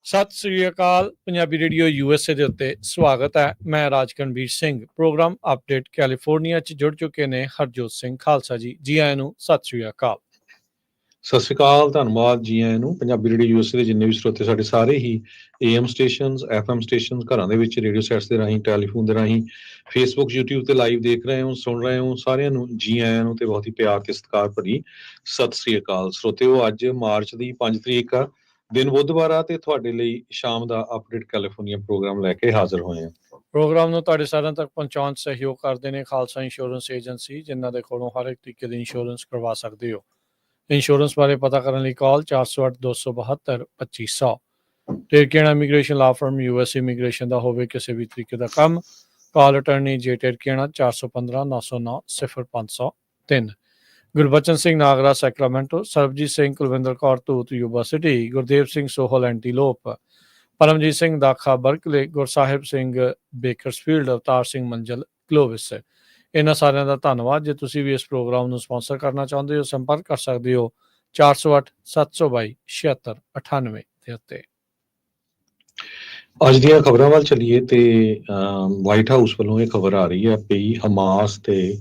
ਸਤਿ ਸ੍ਰੀ ਅਕਾਲ। Punjabi radio USA ਦੇ ਉੱਤੇ ਸਵਾਗਤ ਹੈ। ਮੈਂ ਰਾਜਕਨਵੀਰ ਸਿੰਘ। ਪ੍ਰੋਗਰਾਮ ਅਪਡੇਟ ਕੈਲੀਫੋਰਨੀਆ 'ਚ ਜੁੜ ਚੁੱਕੇ ਨੇ ਹਰਜੋਤ ਸਿੰਘ ਖਾਲਸਾ ਜੀ। ਜੀ ਆਇਆਂ ਨੂੰ ਸਤਿ ਸ੍ਰੀ ਅਕਾਲ। ਸਤਿ ਸ਼੍ਰੀ ਅਕਾਲ, ਧੰਨਵਾਦ ਜੀ ਆਇਆਂ ਨੂੰ। ਪੰਜਾਬੀ ਰੇਡੀਓ USA ਦੇ ਜਿੰਨੇ ਵੀ ਸਰੋਤੇ ਸਾਡੇ ਸਾਰੇ ਹੀ AM ਸਟੇਸ਼ਨਸ, FM ਸਟੇਸ਼ਨਸ, ਘਰਾਂ ਦੇ ਵਿੱਚ ਰੇਡੀਓ ਸੈਟਸ ਦੇ ਰਾਹੀਂ, ਟੈਲੀਫੋਨ ਦੇ ਰਾਹੀਂ, ਫੇਸਬੁੱਕ, YouTube ਤੇ ਲਾਈਵ ਦੇਖ ਰਹੇ ਹੋ, ਸੁਣ ਰਹੇ ਹੋ, ਸਾਰਿਆਂ ਨੂੰ ਜੀ ਆਇਆਂ ਨੂੰ ਤੇ ਬਹੁਤ ਹੀ ਪਿਆਰ ਤੇ ਸਤਿਕਾਰ ਭਰੀ ਸਤਿ ਸ੍ਰੀ ਅਕਾਲ। ਸਰੋਤਿਓ, ਅੱਜ ਮਾਰਚ ਦੀ 5 ਤਰੀਕ ਆ, ਦਿਨ ਬੁੱਧਵਾਰ ਆ, ਤੇ ਤੁਹਾਡੇ ਲਈ ਸ਼ਾਮ ਦਾ ਅਪਡੇਟ ਕੈਲੀਫੋਰਨੀਆ ਪ੍ਰੋਗਰਾਮ ਲੈ ਕੇ ਹਾਜ਼ਰ ਹੋਏ ਹਾਂ। ਪ੍ਰੋਗਰਾਮ ਨੂੰ ਤੁਹਾਡੇ ਸਾਰਿਆਂ ਤੱਕ ਪਹੁੰਚਾਉਣ 'ਚ ਸਹਿਯੋਗ ਕਰਦੇ ਨੇ ਖਾਲਸਾ ਇੰਸ਼ੋਰੈਂਸ ਏਜੰਸੀ, ਜਿਨ੍ਹਾਂ ਦੇ ਕੋਲੋਂ ਹਰ ਇੱਕ ਤਰੀਕੇ ਦੀ ਇੰਸ਼ੋਰੈਂਸ ਕਰਵਾ ਸਕਦੇ ਹੋ। ਇੰਸ਼ੋਰੈਂਸ ਬਾਰੇ ਪਤਾ ਕਰਨ ਲਈ ਕਾਲ 408-272-2500। ਟੇਰਕੇਣਾ immigration law firm US immigration ਦਾ ਹੋਵੇ ਕਿਸੇ ਵੀ ਤਰੀਕੇ ਦਾ ਕੰਮ, ਕਾਲ ਅਟਰਨੀ ਜੇ ਟੇਰਕੇਣਾ 415-909-0503। Gurbachan Singh Nagra Sacramento, Sarabjit Singh Kulwinder Kaur Dhoot Yuba City, Gurdev Singh Sohal Antelope, Paramjit Singh Dakha Berkeley, Gursahib Singh Bakersfield, Avtar Singh Manjal Clovis. ਇਹਨਾਂ ਸਾਰਿਆਂ ਦਾ ਧੰਨਵਾਦ। ਜੇ ਤੁਸੀਂ ਵੀ ਇਸ ਪ੍ਰੋਗਰਾਮ ਨੂੰ ਸਪਾਂਸਰ ਕਰਨਾ ਚਾਹੁੰਦੇ ਹੋ, ਸੰਪਰਕ ਕਰ ਸਕਦੇ ਹੋ 408-722-7698 ਦੇ ਉੱਤੇ। ਅੱਜ ਦੀਆਂ ਖਬਰਾਂ ਵੱਲ ਚੱਲੀਏ ਤੇ ਵਾਈਟ ਹਾਊਸ ਵੱਲੋਂ ਇਹ ਖਬਰ ਆ ਰਹੀ ਹੈ ਵੀ ਹਮਾਸ ਤੇ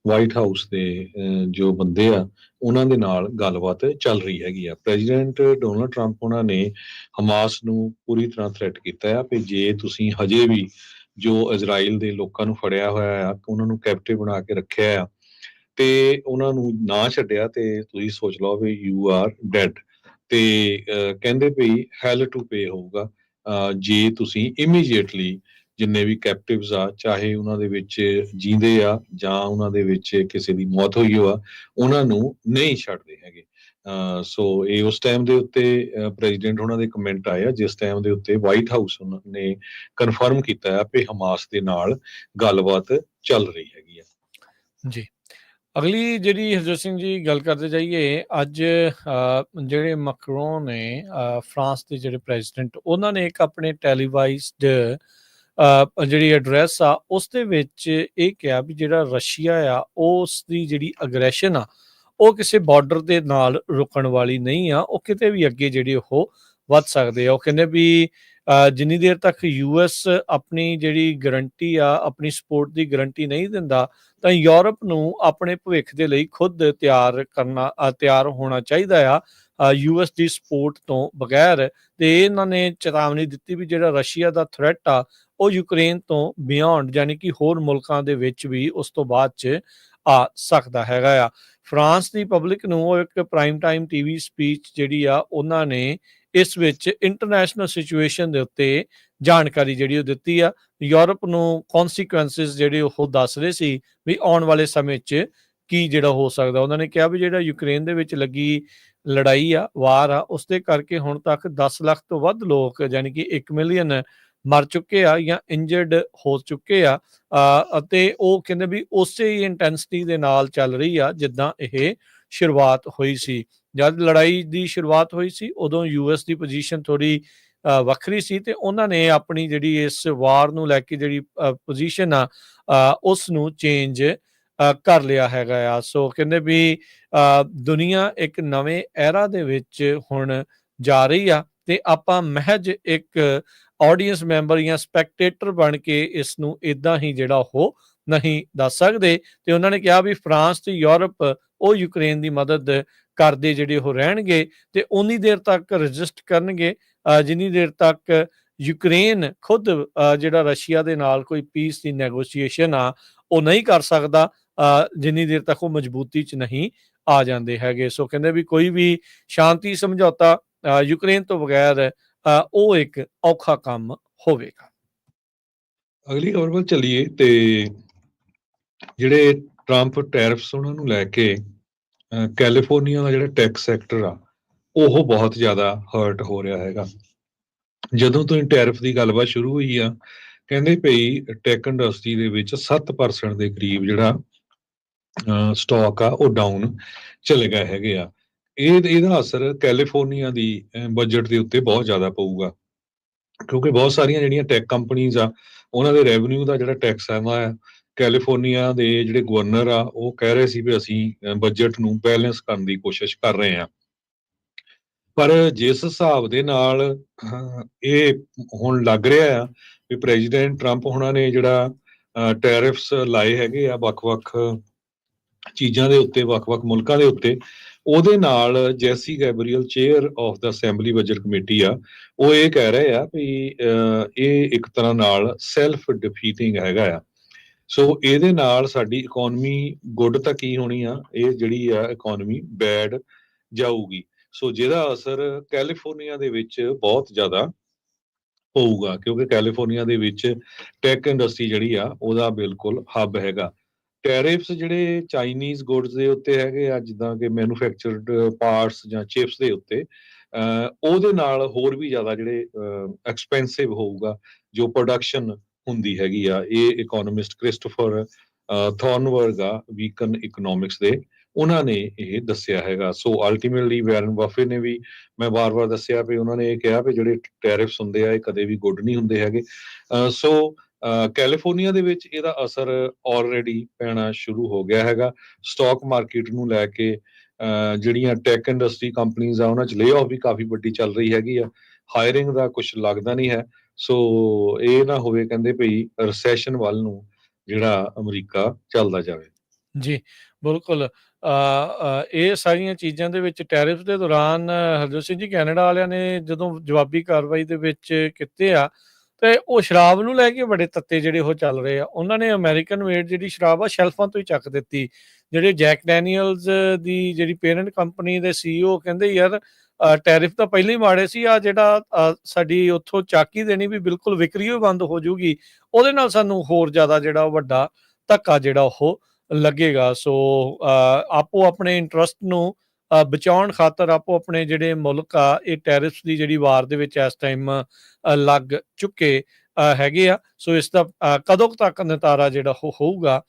ਵਾਈਟ ਹਾਊਸ ਦੇ ਜੋ ਬੰਦੇ ਆ ਉਹਨਾਂ ਦੇ ਨਾਲ ਗੱਲਬਾਤ ਚੱਲ ਰਹੀ ਹੈਗੀ ਆ। ਪ੍ਰੈਜ਼ੀਡੈਂਟ ਡੋਨਲਡ ਟਰੰਪ ਉਹਨਾਂ ਨੇ ਹਮਾਸ ਨੂੰ ਪੂਰੀ ਤਰ੍ਹਾਂ ਥ੍ਰੈਟ ਕੀਤਾ ਆ ਵੀ ਜੇ ਤੁਸੀਂ ਹਜੇ ਵੀ ਜੋ ਇਜ਼ਰਾਈਲ ਦੇ ਲੋਕਾਂ ਨੂੰ ਫੜਿਆ ਹੋਇਆ ਆ, ਉਹਨਾਂ ਨੂੰ ਕੈਪਟਿਵ ਬਣਾ ਕੇ ਰੱਖਿਆ ਆ ਤੇ ਉਹਨਾਂ ਨੂੰ ਨਾ ਛੱਡਿਆ ਤੇ ਤੁਸੀਂ ਸੋਚ ਲਓ ਵੀ ਯੂ ਆਰ ਡੈਡ। ਤੇ ਕਹਿੰਦੇ ਵੀ ਹੈਲ ਟੂ ਪੇ ਹੋਊਗਾ ਜੇ ਤੁਸੀਂ ਇਮੀਡੀਏਟਲੀ ਜਿੰਨੇ ਵੀ ਕੈਪਟਿਵਸ ਆ, ਚਾਹੇ ਉਹਨਾਂ ਦੇ ਵਿੱਚ ਜੀਂਦੇ ਆ ਜਾਂ ਉਹਨਾਂ ਦੇ ਵਿੱਚ ਕਿਸੇ ਦੀ ਮੌਤ ਹੋਈ ਆ, ਉਹਨਾਂ ਨੂੰ ਨਹੀਂ ਛੱਡਦੇ ਹੈਗੇ। ਸੋ ਇਹ ਉਸ ਟਾਈਮ ਦੇ ਉੱਤੇ ਪ੍ਰੈਜ਼ੀਡੈਂਟ ਉਹਨਾਂ ਦੇ ਕਮੈਂਟ ਆਏ ਆ, ਜਿਸ ਟਾਈਮ ਦੇ ਉੱਤੇ ਵਾਈਟ ਹਾਊਸ ਉਹਨਾਂ ਨੇ ਕਨਫਰਮ ਕੀਤਾ ਆ ਵੀ ਹਮਾਸ ਦੇ ਨਾਲ ਗੱਲਬਾਤ ਚੱਲ ਰਹੀ ਹੈਗੀ ਆ। ਜੀ, ਅਗਲੀ ਜਿਹੜੀ ਹਰਜੋਤ ਸਿੰਘ ਜੀ ਗੱਲ ਕਰਦੇ ਜਾਈਏ, ਅੱਜ ਜਿਹੜੇ ਮੈਕਰੋਨ ਨੇ, ਫਰਾਂਸ ਦੇ ਜਿਹੜੇ ਪ੍ਰੈਜ਼ੀਡੈਂਟ, ਉਹਨਾਂ ਨੇ ਇੱਕ ਆਪਣੇ ਟੈਲੀਵਾਈਜ਼ਡ ਜਿਹੜੀ ਐਡਰੈਸ ਆ ਉਸ ਦੇ ਵਿੱਚ ਇਹ ਕਿਹਾ ਵੀ ਜਿਹੜਾ ਰਸ਼ੀਆ ਆ ਉਸ ਦੀ ਜਿਹੜੀ ਅਗਰੈਸ਼ਨ ਆ ਉਹ ਕਿਸੇ ਬਾਰਡਰ ਦੇ ਨਾਲ ਰੁਕਣ ਵਾਲੀ ਨਹੀਂ ਆ, ਉਹ ਕਿਤੇ ਵੀ ਅੱਗੇ ਜਿਹੜੇ ਉਹ ਵੱਧ ਸਕਦੇ ਆ। ਉਹ ਕਹਿੰਦੇ ਵੀ ਜਿੰਨੀ ਦੇਰ ਤੱਕ US ਆਪਣੀ ਜਿਹੜੀ ਗਰੰਟੀ ਆ, ਆਪਣੀ ਸਪੋਰਟ ਦੀ ਗਰੰਟੀ ਨਹੀਂ ਦਿੰਦਾ, ਤਾਂ ਯੂਰਪ ਨੂੰ ਆਪਣੇ ਭਵਿੱਖ ਦੇ ਲਈ ਖੁਦ ਤਿਆਰ ਹੋਣਾ ਚਾਹੀਦਾ ਆ US ਦੀ ਸਪੋਰਟ ਤੋਂ ਬਗੈਰ। ਤੇ ਇਹਨਾਂ ਨੇ ਚੇਤਾਵਨੀ ਦਿੱਤੀ ਵੀ ਜਿਹੜਾ ਰਸ਼ੀਆ ਦਾ ਥ੍ਰੈਟ ਆ ਉਹ ਯੂਕਰੇਨ ਤੋਂ ਬਿਯੋਂਡ, ਯਾਨੀ ਕਿ ਹੋਰ ਮੁਲਕਾਂ ਦੇ ਵਿੱਚ ਵੀ ਉਸ ਤੋਂ ਬਾਅਦ 'ਚ ਆ ਸਕਦਾ ਹੈਗਾ ਆ। ਫਰਾਂਸ ਦੀ ਪਬਲਿਕ ਨੂੰ ਉਹ ਇੱਕ ਪ੍ਰਾਈਮ ਟਾਈਮ TV ਸਪੀਚ ਜਿਹੜੀ ਆ ਉਹਨਾਂ ਨੇ ਇਸ ਵਿੱਚ ਇੰਟਰਨੈਸ਼ਨਲ ਸਿਚੁਏਸ਼ਨ ਦੇ ਉੱਤੇ ਜਾਣਕਾਰੀ ਜਿਹੜੀ ਉਹ ਦਿੱਤੀ ਆ। ਯੂਰਪ ਨੂੰ ਕੌਨਸੀਕੁਐਂਸਿਸ ਜਿਹੜੇ ਉਹ ਦੱਸ ਰਹੇ ਸੀ ਵੀ ਆਉਣ ਵਾਲੇ ਸਮੇਂ 'ਚ ਕੀ ਜਿਹੜਾ ਹੋ ਸਕਦਾ। ਉਹਨਾਂ ਨੇ ਕਿਹਾ ਵੀ ਜਿਹੜਾ ਯੂਕਰੇਨ ਦੇ ਵਿੱਚ ਲੱਗੀ ਲੜਾਈ ਆ, ਵਾਰ ਆ, ਉਸ ਦੇ ਕਰਕੇ ਹੁਣ ਤੱਕ 10 ਲੱਖ ਤੋਂ ਵੱਧ ਲੋਕ, ਯਾਨੀ ਕਿ 1 ਮਿਲੀਅਨ ਮਰ ਚੁੱਕੇ ਆ ਜਾਂ ਇੰਜਰਡ ਹੋ ਚੁੱਕੇ ਆ। ਅਤੇ ਉਹ ਕਹਿੰਦੇ ਵੀ ਉਸੇ ਹੀ ਇੰਟੈਂਸਿਟੀ ਦੇ ਨਾਲ ਚੱਲ ਰਹੀ ਆ ਜਿੱਦਾਂ ਇਹ ਸ਼ੁਰੂਆਤ ਹੋਈ ਸੀ। ਜਦ ਲੜਾਈ ਦੀ ਸ਼ੁਰੂਆਤ ਹੋਈ ਸੀ ਉਦੋਂ US ਦੀ ਪੋਜੀਸ਼ਨ ਥੋੜ੍ਹੀ ਵੱਖਰੀ ਸੀ ਤੇ ਉਹਨਾਂ ਨੇ ਆਪਣੀ ਜਿਹੜੀ ਇਸ ਵਾਰ ਨੂੰ ਲੈ ਕੇ ਜਿਹੜੀ ਪੋਜੀਸ਼ਨ ਆ ਉਸ ਨੂੰ ਚੇਂਜ ਕਰ ਲਿਆ ਹੈਗਾ ਆ। ਸੋ ਕਹਿੰਦੇ ਵੀ ਦੁਨੀਆ ਇੱਕ ਨਵੇਂ ਐਰਾ ਦੇ ਵਿੱਚ ਹੁਣ ਜਾ ਰਹੀ ਆ ਤੇ ਆਪਾਂ ਮਹਿਜ ਇੱਕ ਆਡੀਅੰਸ ਮੈਂਬਰ ਜਾਂ ਸਪੈਕਟੇਟਰ ਬਣ ਕੇ ਇਸ ਨੂੰ ਇਦਾਂ ਹੀ ਜਿਹੜਾ ਉਹ ਨਹੀਂ ਦੱਸ ਸਕਦੇ। ਤੇ ਉਹਨਾਂ ਨੇ ਕਿਹਾ ਵੀ ਫਰਾਂਸ ਤੇ ਯੂਰਪ ਉਹ ਯੂਕਰੇਨ ਦੀ ਮਦਦ ਕਰਦੇ ਜਿਹੜੇ ਉਹ ਰਹਿਣਗੇ ਤੇ ਉਨੀ ਦੇਰ ਤੱਕ ਰਜਿਸਟ ਕਰਨਗੇ ਜਿੰਨੀ ਦੇਰ ਤੱਕ ਯੂਕਰੇਨ ਖੁਦ ਜਿਹੜਾ ਰਸ਼ੀਆ ਦੇ ਨਾਲ ਕੋਈ ਪੀਸ ਦੀ ਨੈਗੋਸ਼ੀਏਸ਼ਨ ਆ ਉਹ ਨਹੀਂ ਕਰ ਸਕਦਾ, ਜਿੰਨੀ ਦੇਰ ਤੱਕ ਉਹ ਮਜ਼ਬੂਤੀ 'ਚ ਨਹੀਂ ਆ ਜਾਂਦੇ ਹੈਗੇ। ਸੋ ਕਹਿੰਦੇ ਵੀ ਕੋਈ ਵੀ ਸ਼ਾਂਤੀ ਸਮਝੌਤਾ ਯੂਕਰੇਨ ਤੋਂ ਬਗੈਰ ਉਹ ਇੱਕ ਔਖਾ ਕੰਮ ਹੋਵੇਗਾ। ਅਗਲੀ ਖਬਰ ਵੱਲ ਚੱਲੀਏ ਤੇ ਜਿਹੜੇ ਟਰੰਪ ਟੈਰਿਫਸ ਉਹਨਾਂ ਨੂੰ ਲੈ ਕੇ ਕੈਲੀਫੋਰਨੀਆ ਦਾ ਜਿਹੜਾ ਟੈਕਸ ਸੈਕਟਰ ਆ ਉਹ ਬਹੁਤ ਜ਼ਿਆਦਾ ਹਰਟ ਹੋ ਰਿਹਾ ਹੈਗਾ। ਜਦੋਂ ਤੋਂ ਟੈਰਿਫ ਦੀ ਗੱਲਬਾਤ ਸ਼ੁਰੂ ਹੋਈ ਆ, ਕਹਿੰਦੇ ਪਈ ਟੈਕ ਇੰਡਸਟਰੀ ਦੇ ਵਿੱਚ 7% ਦੇ ਕਰੀਬ ਜਿਹੜਾ ਸਟਾਕ ਆ ਉਹ ਡਾਊਨ ਚਲੇ ਗਏ ਹੈਗੇ ਆ। ਇਹਦਾ ਅਸਰ ਕੈਲੀਫੋਰਨੀਆ ਦੀ ਬਜਟ ਦੇ ਉੱਤੇ ਬਹੁਤ ਜ਼ਿਆਦਾ ਪਊਗਾ, ਕਿਉਂਕਿ ਬਹੁਤ ਸਾਰੀਆਂ ਜਿਹੜੀਆਂ ਟੈਕ ਕੰਪਨੀਜ਼ ਆ ਉਹਨਾਂ ਦੇ ਰੈਵਨਿਊ ਦਾ ਜਿਹੜਾ ਟੈਕਸ ਹੈ ਕੈਲੀਫੋਰਨੀਆ ਦੇ ਜਿਹੜੇ ਗਵਰਨਰ ਆ ਉਹ ਕਹਿ ਰਹੇ ਸੀ ਵੀ ਅਸੀਂ ਬਜਟ ਨੂੰ ਬੈਲੈਂਸ ਕਰਨ ਦੀ ਕੋਸ਼ਿਸ਼ ਕਰ ਰਹੇ ਹਾਂ। ਪਰ ਜਿਸ ਹਿਸਾਬ ਦੇ ਨਾਲ ਇਹ ਹੁਣ ਲੱਗ ਰਿਹਾ ਆ ਵੀ ਪ੍ਰੈਜ਼ੀਡੈਂਟ ਟਰੰਪ ਹੁਣਾਂ ਨੇ ਜਿਹੜਾ ਟੈਰਿਫਸ ਲਾਏ ਹੈਗੇ ਆ ਵੱਖ-ਵੱਖ ਚੀਜ਼ਾਂ ਦੇ ਉੱਤੇ, ਵੱਖ-ਵੱਖ ਮੁਲਕਾਂ ਦੇ ਉੱਤੇ, ਉਹਦੇ ਨਾਲ Jesse Gabriel chair of the assembly budget committee ਆ, ਉਹ ਇਹ ਕਹਿ ਰਹੇ ਆ ਵੀ ਇਹ ਇੱਕ ਤਰ੍ਹਾਂ ਨਾਲ ਸੈਲਫ ਡਿਫੀਟਿੰਗ ਹੈਗਾ ਆ। ਸੋ ਇਹਦੇ ਨਾਲ ਸਾਡੀ ਇਕਨੋਮੀ ਗੁੱਡ ਤਾਂ ਕੀ ਹੋਣੀ ਆ, ਇਹ ਜਿਹੜੀ ਆ ਇਕਨੋਮੀ ਬੈਡ ਜਾਊਗੀ। ਸੋ ਜਿਹਦਾ ਅਸਰ ਕੈਲੀਫੋਰਨੀਆ ਦੇ ਵਿੱਚ ਬਹੁਤ ਜ਼ਿਆਦਾ ਪਊਗਾ, ਕਿਉਂਕਿ ਕੈਲੀਫੋਰਨੀਆ ਦੇ ਵਿੱਚ ਟੈਕ ਇੰਡਸਟਰੀ ਜਿਹੜੀ ਆ ਉਹਦਾ ਬਿਲਕੁਲ ਹੱਬ ਹੈਗਾ। ਟੈਰਿਫਸ ਜਿਹੜੇ ਚਾਈਨੀਜ਼ ਗੁੱਡਸ ਦੇ ਉੱਤੇ ਹੈਗੇ ਆ, ਜਿੱਦਾਂ ਕਿ ਮੈਨੂਫੈਕਚਰਡ ਪਾਰਟਸ ਜਾਂ ਚਿਪਸ ਦੇ ਉੱਤੇ, ਉਹਦੇ ਨਾਲ ਹੋਰ ਵੀ ਜ਼ਿਆਦਾ ਜਿਹੜੇ ਐਕਸਪੈਂਸਿਵ ਹੋਊਗਾ ਜੋ ਪ੍ਰੋਡਕਸ਼ਨ ਹੁੰਦੀ ਹੈਗੀ ਆ। ਇਹ ਇਕੋਨੋਮਿਸਟ ਕ੍ਰਿਸਟੋਫਰ ਥੋਰਨਬਰਗ ਆ, ਵੀਕਨ ਇਕਨੋਮਿਕਸ ਦੇ, ਉਹਨਾਂ ਨੇ ਇਹ ਦੱਸਿਆ ਹੈਗਾ। ਸੋ ਅਲਟੀਮੇਟਲੀ ਵੈਰਨ ਬਫੇ ਨੇ ਵੀ, ਮੈਂ ਵਾਰ-ਵਾਰ ਦੱਸਿਆ ਵੀ ਉਹਨਾਂ ਨੇ ਇਹ ਕਿਹਾ ਵੀ ਜਿਹੜੇ ਟੈਰਿਫਸ ਹੁੰਦੇ ਆ ਇਹ ਕਦੇ ਵੀ ਗੁੱਡ ਨਹੀਂ ਹੁੰਦੇ ਹੈਗੇ। ਸੋ ਕੈਲੀਫੋਰਨੀਆ ਦੇ ਵਿੱਚ ਇਹਦਾ ਅਸਰ ਆਲਰੇਡੀ ਪੈਣਾ ਸ਼ੁਰੂ ਹੋ ਗਿਆ ਹੈਗਾ। ਸਟਾਕ ਮਾਰਕੀਟ ਨੂੰ ਲੈ ਕੇ ਜਿਹੜੀਆਂ ਟੈਕ ਇੰਡਸਟਰੀ ਕੰਪਨੀਆਂ ਆ ਉਹਨਾਂ 'ਚ ਲੇ ਆਫ ਵੀ ਕਾਫੀ ਵੱਡੀ ਚੱਲ ਰਹੀ ਹੈਗੀ ਆ। ਹਾਇਰਿੰਗ ਦਾ ਕੁਝ ਲੱਗਦਾ ਨਹੀਂ ਹੈ। ਸੋ ਇਹ ਨਾ ਹੋਵੇ ਕਹਿੰਦੇ ਭਈ ਰਿਸੈਸ਼ਨ ਵੱਲ ਨੂੰ ਜਿਹੜਾ ਅਮਰੀਕਾ ਚੱਲਦਾ ਜਾਵੇ। ਜੀ, ਬਿਲਕੁਲ। ਇਹ ਸਾਰੀਆਂ ਚੀਜ਼ਾਂ ਦੇ ਵਿੱਚ ਟੈਰਿਫ ਦੇ ਦੌਰਾਨ ਹਰਜੋਤ ਸਿੰਘ ਜੀ, ਕੈਨੇਡਾ ਵਾਲਿਆਂ ਨੇ ਜਦੋਂ ਜਵਾਬੀ ਕਾਰਵਾਈ ਦੇ ਵਿੱਚ ਕੀਤੇ ਆ, ਤੇ ਉਹ ਸ਼ਰਾਬ ਨੂੰ ਲੈ ਕੇ ਬੜੇ ਤੱਤੇ ਜਿਹੜੇ ਉਹ ਚੱਲ ਰਹੇ ਆ। ਉਹਨਾਂ ਨੇ ਅਮਰੀਕਨ ਮੇਡ ਜਿਹੜੀ ਸ਼ਰਾਬ ਆ ਸ਼ੈਲਫਾਂ ਤੋਂ ਹੀ ਚੱਕ ਦਿੱਤੀ। ਜਿਹੜੇ ਜੈਕ ਡੈਨੀਅਲਸ ਦੀ ਜਿਹੜੀ ਪੇਰੈਂਟ ਕੰਪਨੀ ਦੇ CEO ਕਹਿੰਦੇ ਯਾਰ ਟੈਰਿਫ ਤਾਂ ਪਹਿਲਾਂ ਹੀ ਮਾੜੇ ਸੀ, ਆ ਜਿਹੜਾ ਸਾਡੀ ਉੱਥੋਂ ਚੱਕ ਹੀ ਦੇਣੀ ਵੀ ਬਿਲਕੁਲ ਵਿਕਰੀ ਹੀ ਬੰਦ ਹੋ ਜੂਗੀ, ਉਹਦੇ ਨਾਲ ਸਾਨੂੰ ਹੋਰ ਜ਼ਿਆਦਾ ਜਿਹੜਾ ਵੱਡਾ ਧੱਕਾ ਜਿਹੜਾ ਉਹ ਲੱਗੇਗਾ। ਸੋ ਆਪੋ ਆਪਣੇ ਇੰਟਰਸਟ ਨੂੰ ਬਚਾਉਣ ਖਾਤਰ ਆਪੋ ਆਪਣੇ ਜਿਹੜੇ ਮੁਲਕ ਆ ਇਹ ਟੈਰਿਫਸ ਦੀ ਜਿਹੜੀ ਵਾਰ ਦੇ ਵਿੱਚ ਇਸ ਟਾਈਮ ਲੱਗ ਚੁੱਕੇ ਹੈਗੇ ਆ। ਸੋ ਇਸ ਦਾ ਕਦੋਂ ਤੱਕ ਨਿਤਾਰਾ ਜਿਹੜਾ ਉਹ ਹੋਊਗਾ,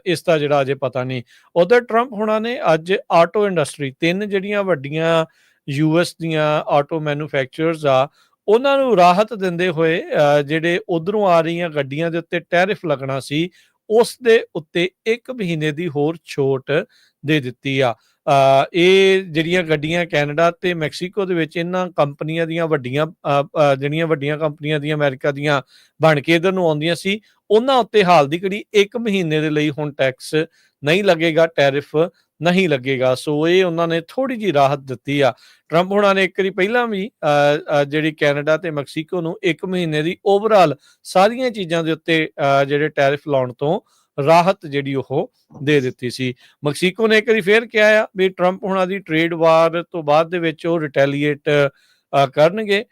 ਇਸ ਦਾ ਜਿਹੜਾ ਅਜੇ ਪਤਾ ਨਹੀਂ। ਉਧਰ ਟਰੰਪ ਹੁਣਾਂ ਨੇ ਅੱਜ ਆਟੋ ਇੰਡਸਟਰੀ, 3 ਜਿਹੜੀਆਂ ਵੱਡੀਆਂ US ਦੀਆਂ ਆਟੋ ਮੈਨੂਫੈਕਚਰਰਸ ਆ, ਉਹਨਾਂ ਨੂੰ ਰਾਹਤ ਦਿੰਦੇ ਹੋਏ ਜਿਹੜੇ ਉਧਰੋਂ ਆ ਰਹੀਆਂ ਗੱਡੀਆਂ ਦੇ ਉੱਤੇ ਟੈਰਿਫ ਲੱਗਣਾ ਸੀ, ਉਸ ਦੇ ਉੱਤੇ 1 ਮਹੀਨੇ ਦੀ ਹੋਰ ਛੋਟ ਦੇ ਦਿੱਤੀ ਆ। ਇਹ ਜਿਹੜੀਆਂ ਗੱਡੀਆਂ ਕੈਨੇਡਾ ਤੇ ਮੈਕਸੀਕੋ ਦੇ ਵਿੱਚ ਇਹਨਾਂ ਕੰਪਨੀਆਂ ਦੀਆਂ ਵੱਡੀਆਂ ਜਿਹੜੀਆਂ ਵੱਡੀਆਂ ਕੰਪਨੀਆਂ ਦੀਆਂ ਅਮਰੀਕਾ ਦੀਆਂ ਬਣ ਕੇ ਇੱਧਰ ਨੂੰ ਆਉਂਦੀਆਂ ਸੀ, ਉਹਨਾਂ ਉੱਤੇ ਹਾਲ ਦੀ ਘੜੀ 1 ਮਹੀਨੇ ਦੇ ਲਈ ਹੁਣ ਟੈਕਸ ਨਹੀਂ ਲੱਗੇਗਾ, ਟੈਰਿਫ ਨਹੀਂ ਲੱਗੇਗਾ। ਸੋ ਇਹ ਉਹਨਾਂ ਨੇ ਥੋੜ੍ਹੀ ਜਿਹੀ ਰਾਹਤ ਦਿੱਤੀ ਆ। ਟਰੰਪ ਹੁਣਾਂ ਨੇ ਇੱਕ ਵਾਰੀ ਪਹਿਲਾਂ ਵੀ ਜਿਹੜੀ ਕੈਨੇਡਾ ਤੇ ਮੈਕਸੀਕੋ ਨੂੰ 1 ਮਹੀਨੇ ਦੀ ਓਵਰਆਲ ਸਾਰੀਆਂ ਚੀਜ਼ਾਂ ਦੇ ਉੱਤੇ ਜਿਹੜੇ ਟੈਰਿਫ ਲਾਉਣ ਤੋਂ ਰਾਹਤ ਜਿਹੜੀ ਉਹ ਦੇ ਦਿੱਤੀ ਸੀ। ਮੈਕਸੀਕੋ ਨੇ ਇੱਕ ਵਾਰੀ ਫੇਰ ਕਿਹਾ ਆ ਵੀ ਟਰੰਪ ਹੁਣਾਂ ਦੀ ਟ੍ਰੇਡ ਵਾਰ ਤੋਂ ਬਾਅਦ ਦੇ ਵਿੱਚ ਉਹ ਰਿਟੈਲੀਏਟ ਕਰਨਗੇ।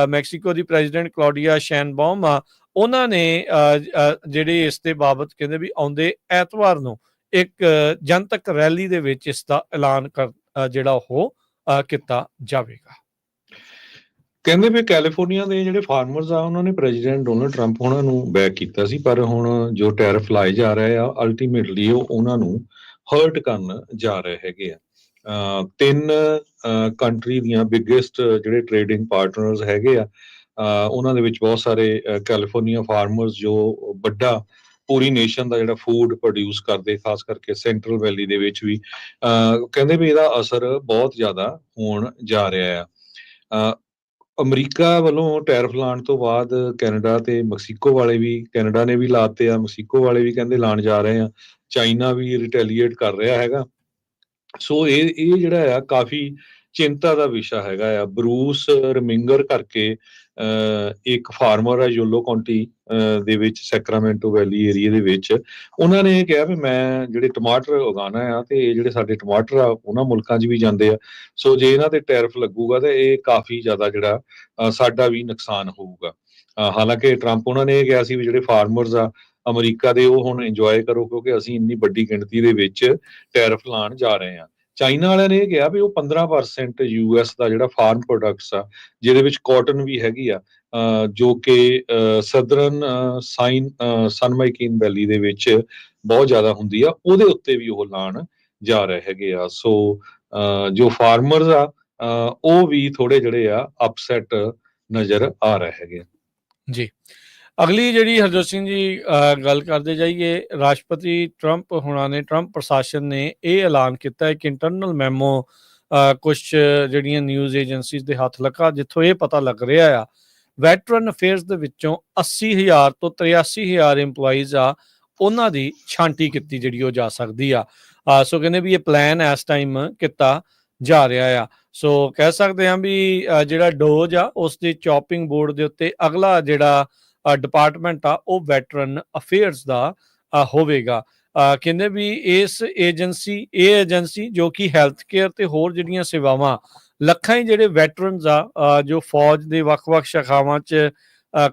ਮੈਕਸੀਕੋ ਦੀ ਪ੍ਰੈਜ਼ੀਡੈਂਟ ਕਲੌਡੀਆ ਸ਼ੈਨਬਾਉਮ ਆ, ਉਹਨਾਂ ਨੇ ਜਿਹੜੇ ਇਸ ਦੇ ਬਾਬਤ ਕਹਿੰਦੇ ਵੀ ਆਉਂਦੇ ਐਤਵਾਰ ਨੂੰ ਇੱਕ ਜਨਤਕ ਰੈਲੀ ਦੇ ਵਿੱਚ ਇਸ ਦਾ ਐਲਾਨ ਜਿਹੜਾ ਉਹ ਕੀਤਾ ਜਾਵੇਗਾ। ਕਹਿੰਦੇ ਵੀ ਕੈਲੀਫੋਰਨੀਆ ਦੇ ਜਿਹੜੇ ਫਾਰਮਰਸ ਆ ਉਹਨਾਂ ਨੇ ਪ੍ਰੈਜ਼ੀਡੈਂਟ ਡੋਨਲਡ ਟਰੰਪ ਉਹਨਾਂ ਨੂੰ ਬੈਕ ਕੀਤਾ ਸੀ, ਪਰ ਹੁਣ ਜੋ ਟੈਰਿਫ ਲਾਏ ਜਾ ਰਹੇ ਆ ਅਲਟੀਮੇਟਲੀ ਉਹ ਉਹਨਾਂ ਨੂੰ ਹਰਟ ਕਰਨ ਜਾ ਰਹੇ ਹੈਗੇ ਆ। 3 ਕੰਟਰੀ ਦੀਆਂ ਬਿਗੇਸਟ ਜਿਹੜੇ ਟ੍ਰੇਡਿੰਗ ਪਾਰਟਨਰਸ ਹੈਗੇ ਆ, ਉਹਨਾਂ ਦੇ ਵਿੱਚ ਬਹੁਤ ਸਾਰੇ ਕੈਲੀਫੋਰਨੀਆ ਫਾਰਮਰਸ ਜੋ ਵੱਡਾ ਪੂਰੀ ਨੇਸ਼ਨ ਦਾ ਜਿਹੜਾ ਫੂਡ ਪ੍ਰੋਡਿਊਸ ਕਰਦੇ, ਖਾਸ ਕਰਕੇ ਸੈਂਟਰਲ ਵੈਲੀ ਦੇ ਵਿੱਚ ਵੀ, ਕਹਿੰਦੇ ਵੀ ਇਹਦਾ ਅਸਰ ਬਹੁਤ ਜ਼ਿਆਦਾ ਹੋਣ ਜਾ ਰਿਹਾ ਆ। ਅਮਰੀਕਾ ਵੱਲੋਂ ਟੈਰਿਫ ਲਾਉਣ ਤੋਂ ਬਾਅਦ ਕੈਨੇਡਾ ਤੇ ਮੈਕਸੀਕੋ ਵਾਲੇ ਵੀ, ਕੈਨੇਡਾ ਨੇ ਵੀ ਲਾਤੇ ਆ, ਮੈਕਸੀਕੋ ਵਾਲੇ ਵੀ ਕਹਿੰਦੇ ਲਾਉਣ ਜਾ ਰਹੇ ਆ, ਚਾਈਨਾ ਵੀ ਰਿਟੈਲੀਏਟ ਕਰ ਰਿਹਾ ਹੈਗਾ। ਸੋ ਇਹ ਜਿਹੜਾ ਆ ਕਾਫੀ ਚਿੰਤਾ ਦਾ ਵਿਸ਼ਾ ਹੈਗਾ ਆ। ਬਰੂਸ ਰਮਿੰਗਰ ਕਰਕੇ ਇੱਕ ਫਾਰਮਰ ਆ ਯੋਲੋ ਕਾਉਂਟੀ ਦੇ ਵਿੱਚ, ਸੈਕਰਾਮੈਂਟੋ ਵੈਲੀ ਏਰੀਆ ਦੇ ਵਿੱਚ, ਉਹਨਾਂ ਨੇ ਇਹ ਕਿਹਾ ਵੀ ਮੈਂ ਜਿਹੜੇ ਟਮਾਟਰ ਉਗਾਉਣਾ ਆ ਤੇ ਇਹ ਜਿਹੜੇ ਸਾਡੇ ਟਮਾਟਰ ਆ ਉਹਨਾਂ ਮੁਲਕਾਂ 'ਚ ਵੀ ਜਾਂਦੇ ਆ, ਸੋ ਜੇ ਇਹਨਾਂ ਤੇ ਟੈਰਿਫ ਲੱਗੂਗਾ ਤੇ ਇਹ ਕਾਫੀ ਜ਼ਿਆਦਾ ਜਿਹੜਾ ਸਾਡਾ ਵੀ ਨੁਕਸਾਨ ਹੋਊਗਾ। ਹਾਲਾਂਕਿ ਟਰੰਪ ਉਹਨਾਂ ਨੇ ਇਹ ਕਿਹਾ ਸੀ ਵੀ ਜਿਹੜੇ ਫਾਰਮਰਸ ਆ ਅਮਰੀਕਾ ਦੇ ਉਹ ਹੁਣ ਇੰਜੋਏ ਕਰੋ, ਕਿਉਂਕਿ ਅਸੀਂ ਇੰਨੀ ਵੱਡੀ ਗਿਣਤੀ ਦੇ ਵਿੱਚ ਟੈਰਿਫ ਲਾਉਣ ਜਾ ਰਹੇ ਹਾਂ। ਚਾਈਨਾ ਵਾਲਿਆਂ ਨੇ ਇਹ ਕਿਹਾ ਵੀ ਉਹ 15% US ਦਾ ਜਿਹੜਾ ਫਾਰਮ ਪ੍ਰੋਡਕਟਸ ਆ, ਜਿਹਦੇ ਵਿੱਚ ਕਾਟਨ ਵੀ ਹੈਗੀ ਆ, ਜੋ ਕਿ ਸਦਰਨ ਸਨਮਾਈਕੀਨ ਵੈਲੀ ਦੇ ਵਿੱਚ ਬਹੁਤ ਜ਼ਿਆਦਾ ਹੁੰਦੀ ਆ, ਉਹਦੇ ਉੱਤੇ ਵੀ ਉਹ ਲਾਉਣ ਜਾ ਰਹੇ ਹੈਗੇ ਆ। ਸੋ ਜੋ ਫਾਰਮਰਸ ਆ ਉਹ ਵੀ ਥੋੜੇ ਜਿਹੜੇ ਆ ਅਪਸੈਟ ਨਜ਼ਰ ਆ ਰਹੇ ਹੈਗੇ। ਜੀ, ਅਗਲੀ ਜਿਹੜੀ ਹਰਜੋਤ ਸਿੰਘ ਜੀ ਗੱਲ ਕਰਦੇ ਜਾਈਏ, ਰਾਸ਼ਟਰਪਤੀ ਟਰੰਪ ਹੁਣਾਂ ਨੇ, ਟਰੰਪ ਪ੍ਰਸ਼ਾਸਨ ਨੇ ਇਹ ਐਲਾਨ ਕੀਤਾ ਇੱਕ ਇੰਟਰਨਲ ਮੈਮੋ ਕੁਛ ਜਿਹੜੀਆਂ ਨਿਊਜ਼ ਏਜੰਸੀਜ਼ ਦੇ ਹੱਥ ਲੱਗਾ, ਜਿੱਥੋਂ ਇਹ ਪਤਾ ਲੱਗ ਰਿਹਾ ਆ ਵੈਟਰਨ ਅਫੇਅਰਸ ਦੇ ਵਿੱਚੋਂ 80,000 ਤੋਂ 83,000 EMPLOYEES ਆ, ਉਹਨਾਂ ਦੀ ਛਾਂਟੀ ਕੀਤੀ ਜਿਹੜੀ ਉਹ ਜਾ ਸਕਦੀ ਆ। ਸੋ ਕਹਿੰਦੇ ਵੀ ਇਹ ਪਲਾਨ ਇਸ ਟਾਈਮ ਕੀਤਾ ਜਾ ਰਿਹਾ ਆ। ਸੋ ਕਹਿ ਸਕਦੇ ਹਾਂ ਵੀ ਜਿਹੜਾ ਡੋਜ ਆ ਉਸ ਦੇ ਚੌਪਿੰਗ ਬੋਰਡ ਦੇ ਉੱਤੇ ਅਗਲਾ ਜਿਹੜਾ ਡਿਪਾਰਟਮੈਂਟ ਆ ਉਹ ਵੈਟਰਨ ਅਫੇਅਰਸ ਦਾ ਹੋਵੇਗਾ। ਕਹਿੰਦੇ ਵੀ ਇਹ ਏਜੰਸੀ ਜੋ ਕਿ ਹੈਲਥ ਕੇਅਰ ਤੇ ਹੋਰ ਜਿਹੜੀਆਂ ਸੇਵਾਵਾਂ ਲੱਖਾਂ ਹੀ ਜਿਹੜੇ ਵੈਟਰਨਸ ਆ ਜੋ ਫੌਜ ਦੇ ਵੱਖ-ਵੱਖ ਸ਼ਾਖਾਵਾਂ 'ਚ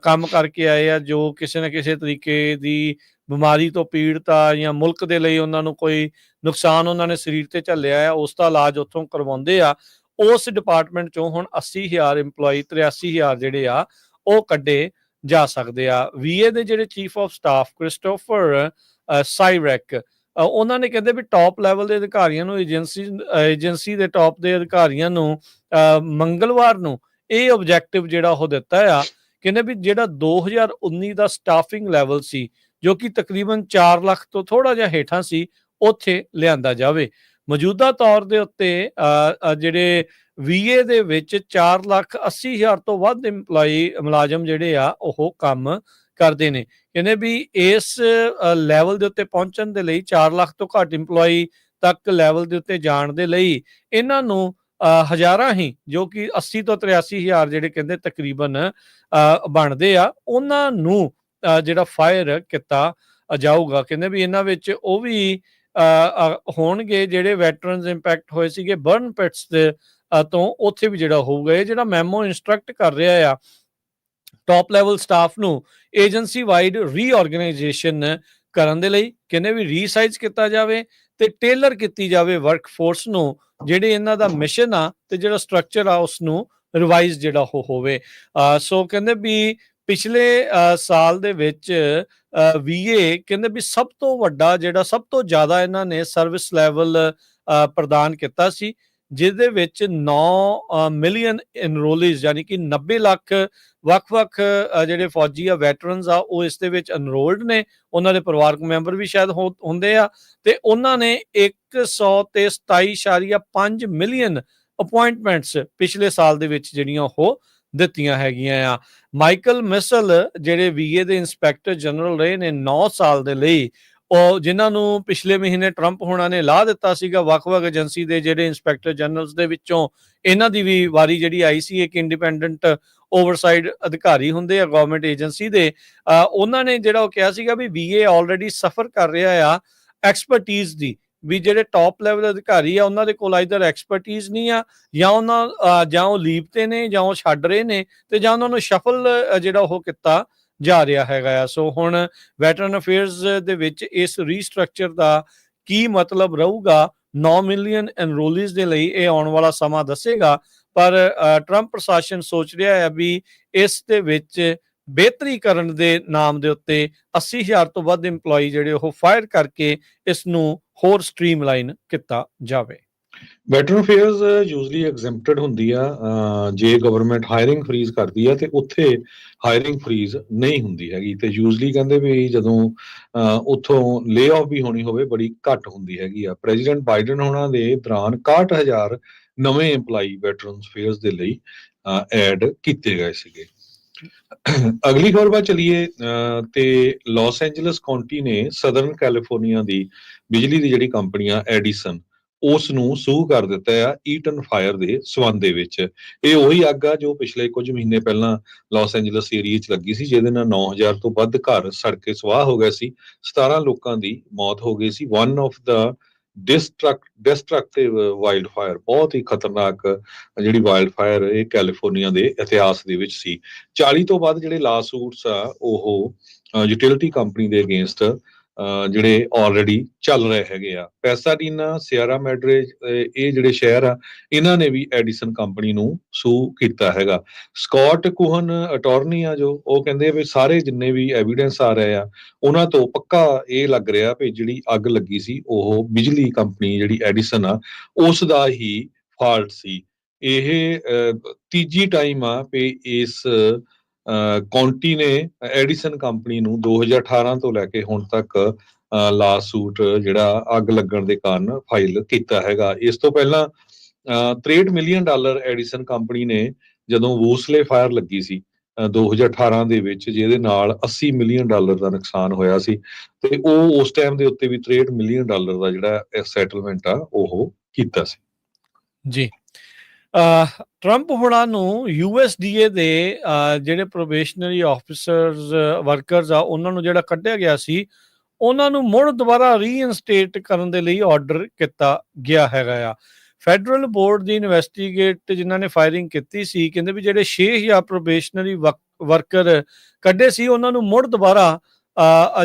ਕੰਮ ਕਰਕੇ ਆਏ ਆ, ਜੋ ਕਿਸੇ ਨਾ ਕਿਸੇ ਤਰੀਕੇ ਦੀ ਬਿਮਾਰੀ ਤੋਂ ਪੀੜਤ ਆ ਜਾਂ ਮੁਲਕ ਦੇ ਲਈ ਉਹਨਾਂ ਨੂੰ ਕੋਈ ਨੁਕਸਾਨ ਉਹਨਾਂ ਨੇ ਸਰੀਰ ਤੇ ਝੱਲਿਆ ਆ, ਉਸ ਦਾ ਇਲਾਜ ਉੱਥੋਂ ਕਰਵਾਉਂਦੇ ਆ। ਉਸ ਡਿਪਾਰਟਮੈਂਟ ਚੋਂ ਹੁਣ 80,000 EMPLOYEE 83,000 ਜਿਹੜੇ ਆ ਉਹ ਕੱਢੇ ਜਾ ਸਕਦੇ ਆ। VA ਦੇ ਜਿਹੜੇ ਚੀਫ ਆਫ ਸਟਾਫ ਕ੍ਰਿਸਟੋਫਰ ਸਾਈਰੈਕ ਉਹਨਾਂ ਨੇ ਕਹਿੰਦੇ ਵੀ ਟੌਪ ਲੈਵਲ ਦੇ ਅਧਿਕਾਰੀਆਂ ਨੂੰ ਏਜੰਸੀ ਦੇ ਟੌਪ ਦੇ ਅਧਿਕਾਰੀਆਂ ਨੂੰ ਮੰਗਲਵਾਰ ਨੂੰ ਇਹ ਆਬਜੈਕਟਿਵ ਜਿਹੜਾ ਉਹ ਦਿੱਤਾ ਆ। ਕਹਿੰਦੇ ਵੀ ਜਿਹੜਾ 2019 ਦਾ ਸਟਾਫਿੰਗ ਲੈਵਲ ਸੀ ਜੋ ਕਿ ਤਕਰੀਬਨ 4 ਲੱਖ ਤੋਂ ਥੋੜਾ ਜਿਹਾ ਹੇਠਾਂ ਸੀ, ਉੱਥੇ ਲਿਆਂਦਾ ਜਾਵੇ। ਮੌਜੂਦਾ ਤੌਰ ਦੇ ਉੱਤੇ ਜਿਹੜੇ VA ਦੇ ਵਿੱਚ 4,80,000 ਤੋਂ ਵੱਧ ਮੁਲਾਜ਼ਮ ਜਿਹੜੇ ਆ ਉਹ ਕੰਮ ਕਰਦੇ ਨੇ। ਕਹਿੰਦੇ ਵੀ ਇਸ ਲੈਵਲ ਦੇ ਉੱਤੇ ਪਹੁੰਚਣ ਦੇ ਲਈ 4 ਲੱਖ ਤੋਂ ਘੱਟ EMPLOYEE ਤੱਕ ਲੈਵਲ ਦੇ ਉੱਤੇ ਜਾਣ ਦੇ ਲਈ ਇਹਨਾਂ ਨੂੰ ਹਜ਼ਾਰਾਂ ਹੀ ਜੋ ਕਿ 80 ਤੋਂ 83,000 ਜਿਹੜੇ ਕਹਿੰਦੇ ਤਕਰੀਬਨ ਬਣਦੇ ਆ, ਉਹਨਾਂ ਨੂੰ ਜਿਹੜਾ ਫਾਇਰ ਕੀਤਾ ਜਾਊਗਾ। ਕਹਿੰਦੇ ਵੀ ਇਹਨਾਂ ਵਿੱਚ ਉਹ ਵੀ ਹੋਣਗੇ ਜਿਹੜੇ ਵੈਟਰਨਸ ਇੰਪੈਕਟ ਹੋਏ ਸੀਗੇ ਬਰਨ ਪਿਟਸ ਦੇ ਤੋਂ, ਉੱਥੇ ਵੀ ਜਿਹੜਾ ਹੋਊਗਾ। ਇਹ ਜਿਹੜਾ ਮੈਮੋ ਇੰਸਟਰਕਟ ਕਰ ਰਿਹਾ ਆ ਟੌਪ ਲੈਵਲ ਸਟਾਫ ਨੂੰ ਏਜੰਸੀ ਵਾਈਡ ਰੀਆਰਗੇਨਾਈਜੇਸ਼ਨ ਕਰਨ ਦੇ ਲਈ। ਕਹਿੰਦੇ ਵੀ ਰੀਸਾਈਜ਼ ਕੀਤਾ ਜਾਵੇ ਤੇ ਟੇਲਰ ਕੀਤੀ ਜਾਵੇ ਵਰਕਫੋਰਸ ਨੂੰ, ਜਿਹੜੇ ਇਹਨਾਂ ਦਾ ਮਿਸ਼ਨ ਆ ਤੇ ਜਿਹੜਾ ਸਟਰਕਚਰ ਆ ਉਸ ਨੂੰ ਰਿਵਾਈਜ਼ ਜਿਹੜਾ ਉਹ ਹੋਵੇ। ਸੋ ਕਹਿੰਦੇ ਵੀ ਪਿਛਲੇ ਸਾਲ ਦੇ ਵਿੱਚ VA ਕਹਿੰਦੇ ਵੀ ਸਭ ਤੋਂ ਵੱਡਾ ਜਿਹੜਾ ਸਭ ਤੋਂ ਜ਼ਿਆਦਾ ਇਹਨਾਂ ਨੇ ਸਰਵਿਸ ਲੈਵਲ ਪ੍ਰਦਾਨ ਕੀਤਾ ਸੀ, ਜਿਹਦੇ ਵਿੱਚ 9 ਮਿਲੀਅਨ ਐਨਰੋਲੀਜ਼ ਯਾਨੀ ਕਿ 90 ਲੱਖ ਵੱਖ-ਵੱਖ ਜਿਹੜੇ ਫੌਜੀ ਆ ਵੈਟਰਨਸ ਆ ਉਹ ਇਸ ਦੇ ਵਿੱਚ ਐਨਰੋਲਡ ਨੇ, ਉਹਨਾਂ ਦੇ ਪਰਿਵਾਰਕ ਮੈਂਬਰ ਵੀ ਸ਼ਾਇਦ ਹੁੰਦੇ ਆ, ਤੇ ਉਹਨਾਂ ਨੇ 127.5 ਮਿਲੀਅਨ ਅਪੁਆਇੰਟਮੈਂਟਸ ਪਿਛਲੇ ਸਾਲ ਦੇ ਵਿੱਚ ਜਿਹੜੀਆਂ ਉਹ ਦਿੱਤੀਆਂ ਹੈਗੀਆਂ ਆ। ਮਾਈਕਲ ਮਿਸਲ ਜਿਹੜੇ VA ਦੇ ਇੰਸਪੈਕਟਰ ਜਨਰਲ ਰਹੇ ਨੇ 9 ਸਾਲ ਦੇ ਲਈ, ਉਹ ਜਿਨ੍ਹਾਂ ਨੂੰ ਪਿਛਲੇ ਮਹੀਨੇ ਟਰੰਪ ਹੋਣਾ ਨੇ ਲਾ ਦਿੱਤਾ ਸੀਗਾ ਵੱਖ-ਵੱਖ ਏਜੰਸੀ ਦੇ ਜਿਹੜੇ ਇੰਸਪੈਕਟਰ ਜਨਰਲਸ ਦੇ ਵਿੱਚੋਂ ਇਹਨਾਂ ਦੀ ਵੀ ਵਾਰੀ ਜਿਹੜੀ ਆਈ ਸੀ। ਇੱਕ ਇੰਡੀਪੈਂਡੈਂਟ ਓਵਰਸਾਈਡ ਅਧਿਕਾਰੀ ਹੁੰਦੇ ਆ ਗਵਰਨਮੈਂਟ ਏਜੰਸੀ ਦੇ, ਉਹਨਾਂ ਨੇ ਜਿਹੜਾ ਉਹ ਕਿਹਾ ਸੀਗਾ ਵੀ VA ਆਲਰੇਡੀ ਸਫਰ ਕਰ ਰਿਹਾ ਆ ਐਕਸਪਰਟੀਜ਼ ਦੀ, ਵੀ ਜਿਹੜੇ ਟੌਪ ਲੈਵਲ ਅਧਿਕਾਰੀ ਆ ਉਹਨਾਂ ਦੇ ਕੋਲ ਆਈਦਰ ਐਕਸਪਰਟੀਜ਼ ਨਹੀਂ ਆ ਜਾਂ ਉਹ ਲੀਵ ਤੇ ਨੇ ਜਾਂ ਉਹ ਛੱਡ ਰਹੇ ਨੇ ਤੇ ਜਾਂ ਉਹਨਾਂ ਨੂੰ ਸ਼ਫਲ ਜਿਹੜਾ ਉਹ ਕੀਤਾ ਜਾ ਰਿਹਾ ਹੈਗਾ ਆ। ਸੋ ਹੁਣ ਵੈਟਰਨ ਅਫੇਅਰਸ ਦੇ ਵਿੱਚ ਇਸ ਰੀਸਟਰਕਚਰ ਦਾ ਕੀ ਮਤਲਬ ਰਹੂਗਾ 9 ਮਿਲੀਅਨ ਐਨਰੋਲੀਜ਼ ਦੇ ਲਈ, ਇਹ ਆਉਣ ਵਾਲਾ ਸਮਾਂ ਦੱਸੇਗਾ। ਪਰ ਟਰੰਪ ਪ੍ਰਸ਼ਾਸਨ ਸੋਚ ਰਿਹਾ ਹੈ ਵੀ ਇਸ ਦੇ ਵਿੱਚ ਬਿਹਤਰੀ ਕਰਨ ਦੇ ਨਾਮ ਦੇ ਉੱਤੇ 80,000 ਤੋਂ ਵੱਧ EMPLOYEE ਜਿਹੜੇ ਉਹ ਫਾਇਰ ਕਰਕੇ ਇਸ ਨੂੰ ਹੋਰ ਸਟ੍ਰੀਮਲਾਈਨ ਕੀਤਾ ਜਾਵੇ। ਵੈਟਰਨ ਅਫੇਅਰਸ ਯੂਜ਼ਲੀ ਐਗਜ਼ੈਂਪਟਡ ਹੁੰਦੀ ਆ ਜੇ ਗਵਰਨਮੈਂਟ ਹਾਇਰਿੰਗ ਫਰੀਜ਼ ਕਰਦੀ ਆ ਤੇ ਉੱਥੇ ਹਾਇਰਿੰਗ ਫਰੀਜ਼ ਨਹੀਂ ਹੁੰਦੀ ਹੈਗੀ, ਤੇ ਯੂਜ਼ਲੀ ਕਹਿੰਦੇ ਵੀ ਜਦੋਂ ਉੱਥੋਂ ਲੇ ਆਫ ਵੀ ਹੋਣੀ ਹੋਵੇ ਬੜੀ ਘੱਟ ਹੁੰਦੀ ਹੈਗੀ ਆ। ਪ੍ਰੈਜ਼ੀਡੈਂਟ ਬਾਈਡਨ ਹੋਣਾ ਦੇ ਦੌਰਾਨ 61,000 ਨਵੇਂ EMPLOYEE ਵੈਟਰਨ ਅਫੇਅਰਸ ਦੇ ਲਈ ਐਡ ਕੀਤੇ ਗਏ ਸੀਗੇ। ਅਗਲੀ ਖਬਰ ਵੱਲ ਚਲੀਏ ਤੇ ਲਾਸ ਐਂਜਲਸ ਕਾਉਂਟੀ ਨੇ ਸਦਰਨ ਕੈਲੀਫੋਰਨੀਆ ਦੀ ਬਿਜਲੀ ਦੀ ਜਿਹੜੀ ਕੰਪਨੀ ਆ ਐਡੀਸਨ ਉਸ ਨੂੰ ਸੂ ਕਰ ਦਿੱਤਾ ਆ ਈਟਨ ਫਾਇਰ ਦੇ ਸਬੰਧ ਦੇ ਵਿੱਚ। ਇਹ ਉਹੀ ਅੱਗ ਆ ਜੋ ਪਿਛਲੇ ਕੁਝ ਮਹੀਨੇ ਪਹਿਲਾਂ ਲਾਸ ਐਂਜਲਸ ਏਰੀਆ 'ਚ ਲੱਗੀ ਸੀ, ਜਿਹਦੇ ਨਾਲ 9,000 ਤੋਂ ਵੱਧ ਘਰ ਸੜ ਕੇ ਸਵਾਹ ਹੋ ਗਏ ਸੀ, 17 ਲੋਕਾਂ ਦੀ ਮੌਤ ਹੋ ਗਈ ਸੀ। One of the destructive wild fire, ਬਹੁਤ ਹੀ ਖਤਰਨਾਕ ਜਿਹੜੀ ਵਾਈਲਡ ਫਾਇਰ ਇਹ ਕੈਲੀਫੋਰਨੀਆ ਦੇ ਇਤਿਹਾਸ ਦੇ ਵਿੱਚ ਸੀ। 40 ਤੋਂ ਵੱਧ ਜਿਹੜੇ ਲਾ ਸੂਟਸ ਆ ਉਹ ਯੂਟਿਲਿਟੀ ਕੰਪਨੀ ਦੇ ਅਗੇਂਸਟ ਜਿਹੜੇ ਆਲਰੇਡੀ ਚੱਲ ਰਹੇ ਹੈਗੇ ਆ। ਪੈਸਾਡੀਨਾ, ਸਿਆਰਾ ਮੈਡਰੇ ਇਹ ਜਿਹੜੇ ਸ਼ਹਿਰ ਆ ਇਹਨਾਂ ਨੇ ਵੀ ਐਡੀਸਨ ਕੰਪਨੀ ਨੂੰ ਸੂ ਕੀਤਾ ਹੈਗਾ। ਸਕਾਟ ਕੁਹਨ ਅਟਾਰਨੀ ਆ ਜੋ ਉਹ ਕਹਿੰਦੇ ਵੀ ਸਾਰੇ ਜਿੰਨੇ ਵੀ ਐਵੀਡੈਂਸ ਆ ਰਹੇ ਆ ਉਹਨਾਂ ਤੋਂ ਪੱਕਾ ਇਹ ਲੱਗ ਰਿਹਾ ਵੀ ਜਿਹੜੀ ਅੱਗ ਲੱਗੀ ਸੀ ਉਹ ਬਿਜਲੀ ਕੰਪਨੀ ਜਿਹੜੀ ਐਡੀਸਨ ਆ ਉਸ ਦਾ ਹੀ ਫਾਲਟ ਸੀ। ਇਹ ਤੀਜੀ ਟਾਈਮ ਆ ਵੀ ਇਸ ਕਾਉਂਟੀ ਨੇ ਐਡੀਸਨ ਕੰਪਨੀ ਨੂੰ 2018 ਤੋਂ ਲੈ ਕੇ ਹੁਣ ਤੱਕ ਲਾ ਸੂਟ ਜਿਹੜਾ ਅੱਗ ਲੱਗਣ ਦੇ ਕਾਰਨ ਫਾਈਲ ਕੀਤਾ ਹੈਗਾ। ਇਸ ਤੋਂ ਪਹਿਲਾਂ $63 ਮਿਲੀਅਨ ਐਡੀਸਨ ਕੰਪਨੀ ਨੇ ਜਦੋਂ ਵੂਸਲੇ ਫਾਇਰ ਲੱਗੀ ਸੀ 2018 ਦੇ ਵਿੱਚ, ਜਿਹਦੇ ਨਾਲ $80 ਮਿਲੀਅਨ ਦਾ ਨੁਕਸਾਨ ਹੋਇਆ ਸੀ, ਤੇ ਉਹ ਉਸ ਟਾਈਮ ਦੇ ਉੱਤੇ ਵੀ $63 ਮਿਲੀਅਨ ਦਾ ਜਿਹੜਾ ਸੈਟਲਮੈਂਟ ਆ ਉਹ ਕੀਤਾ ਸੀ। ਜੀ। ਟਰੰਪ ਹੁਣਾਂ ਨੂੰ ਯੂਐਸਡੀਏ ਦੇ ਜਿਹੜੇ ਪ੍ਰੋਬੇਸ਼ਨਰੀ ਆਫਿਸਰਸ ਵਰਕਰਸ ਆ ਉਹਨਾਂ ਨੂੰ ਜਿਹੜਾ ਕੱਢਿਆ ਗਿਆ ਸੀ, ਉਹਨਾਂ ਨੂੰ ਮੁੜ ਦੁਬਾਰਾ ਰੀਇਨਸਟੇਟ ਕਰਨ ਦੇ ਲਈ ਆਰਡਰ ਕੀਤਾ ਗਿਆ ਹੈਗਾ ਆ। ਫੈਡਰਲ ਬੋਰਡ ਦੀ ਇਨਵੈਸਟੀਗੇਟ ਜਿਨ੍ਹਾਂ ਨੇ ਫਾਇਰਿੰਗ ਕੀਤੀ ਸੀ, ਕਹਿੰਦੇ ਵੀ ਜਿਹੜੇ 6000 ਪ੍ਰੋਬੇਸ਼ਨਰੀ ਵਰਕਰ ਕੱਢੇ ਸੀ ਉਹਨਾਂ ਨੂੰ ਮੁੜ ਦੁਬਾਰਾ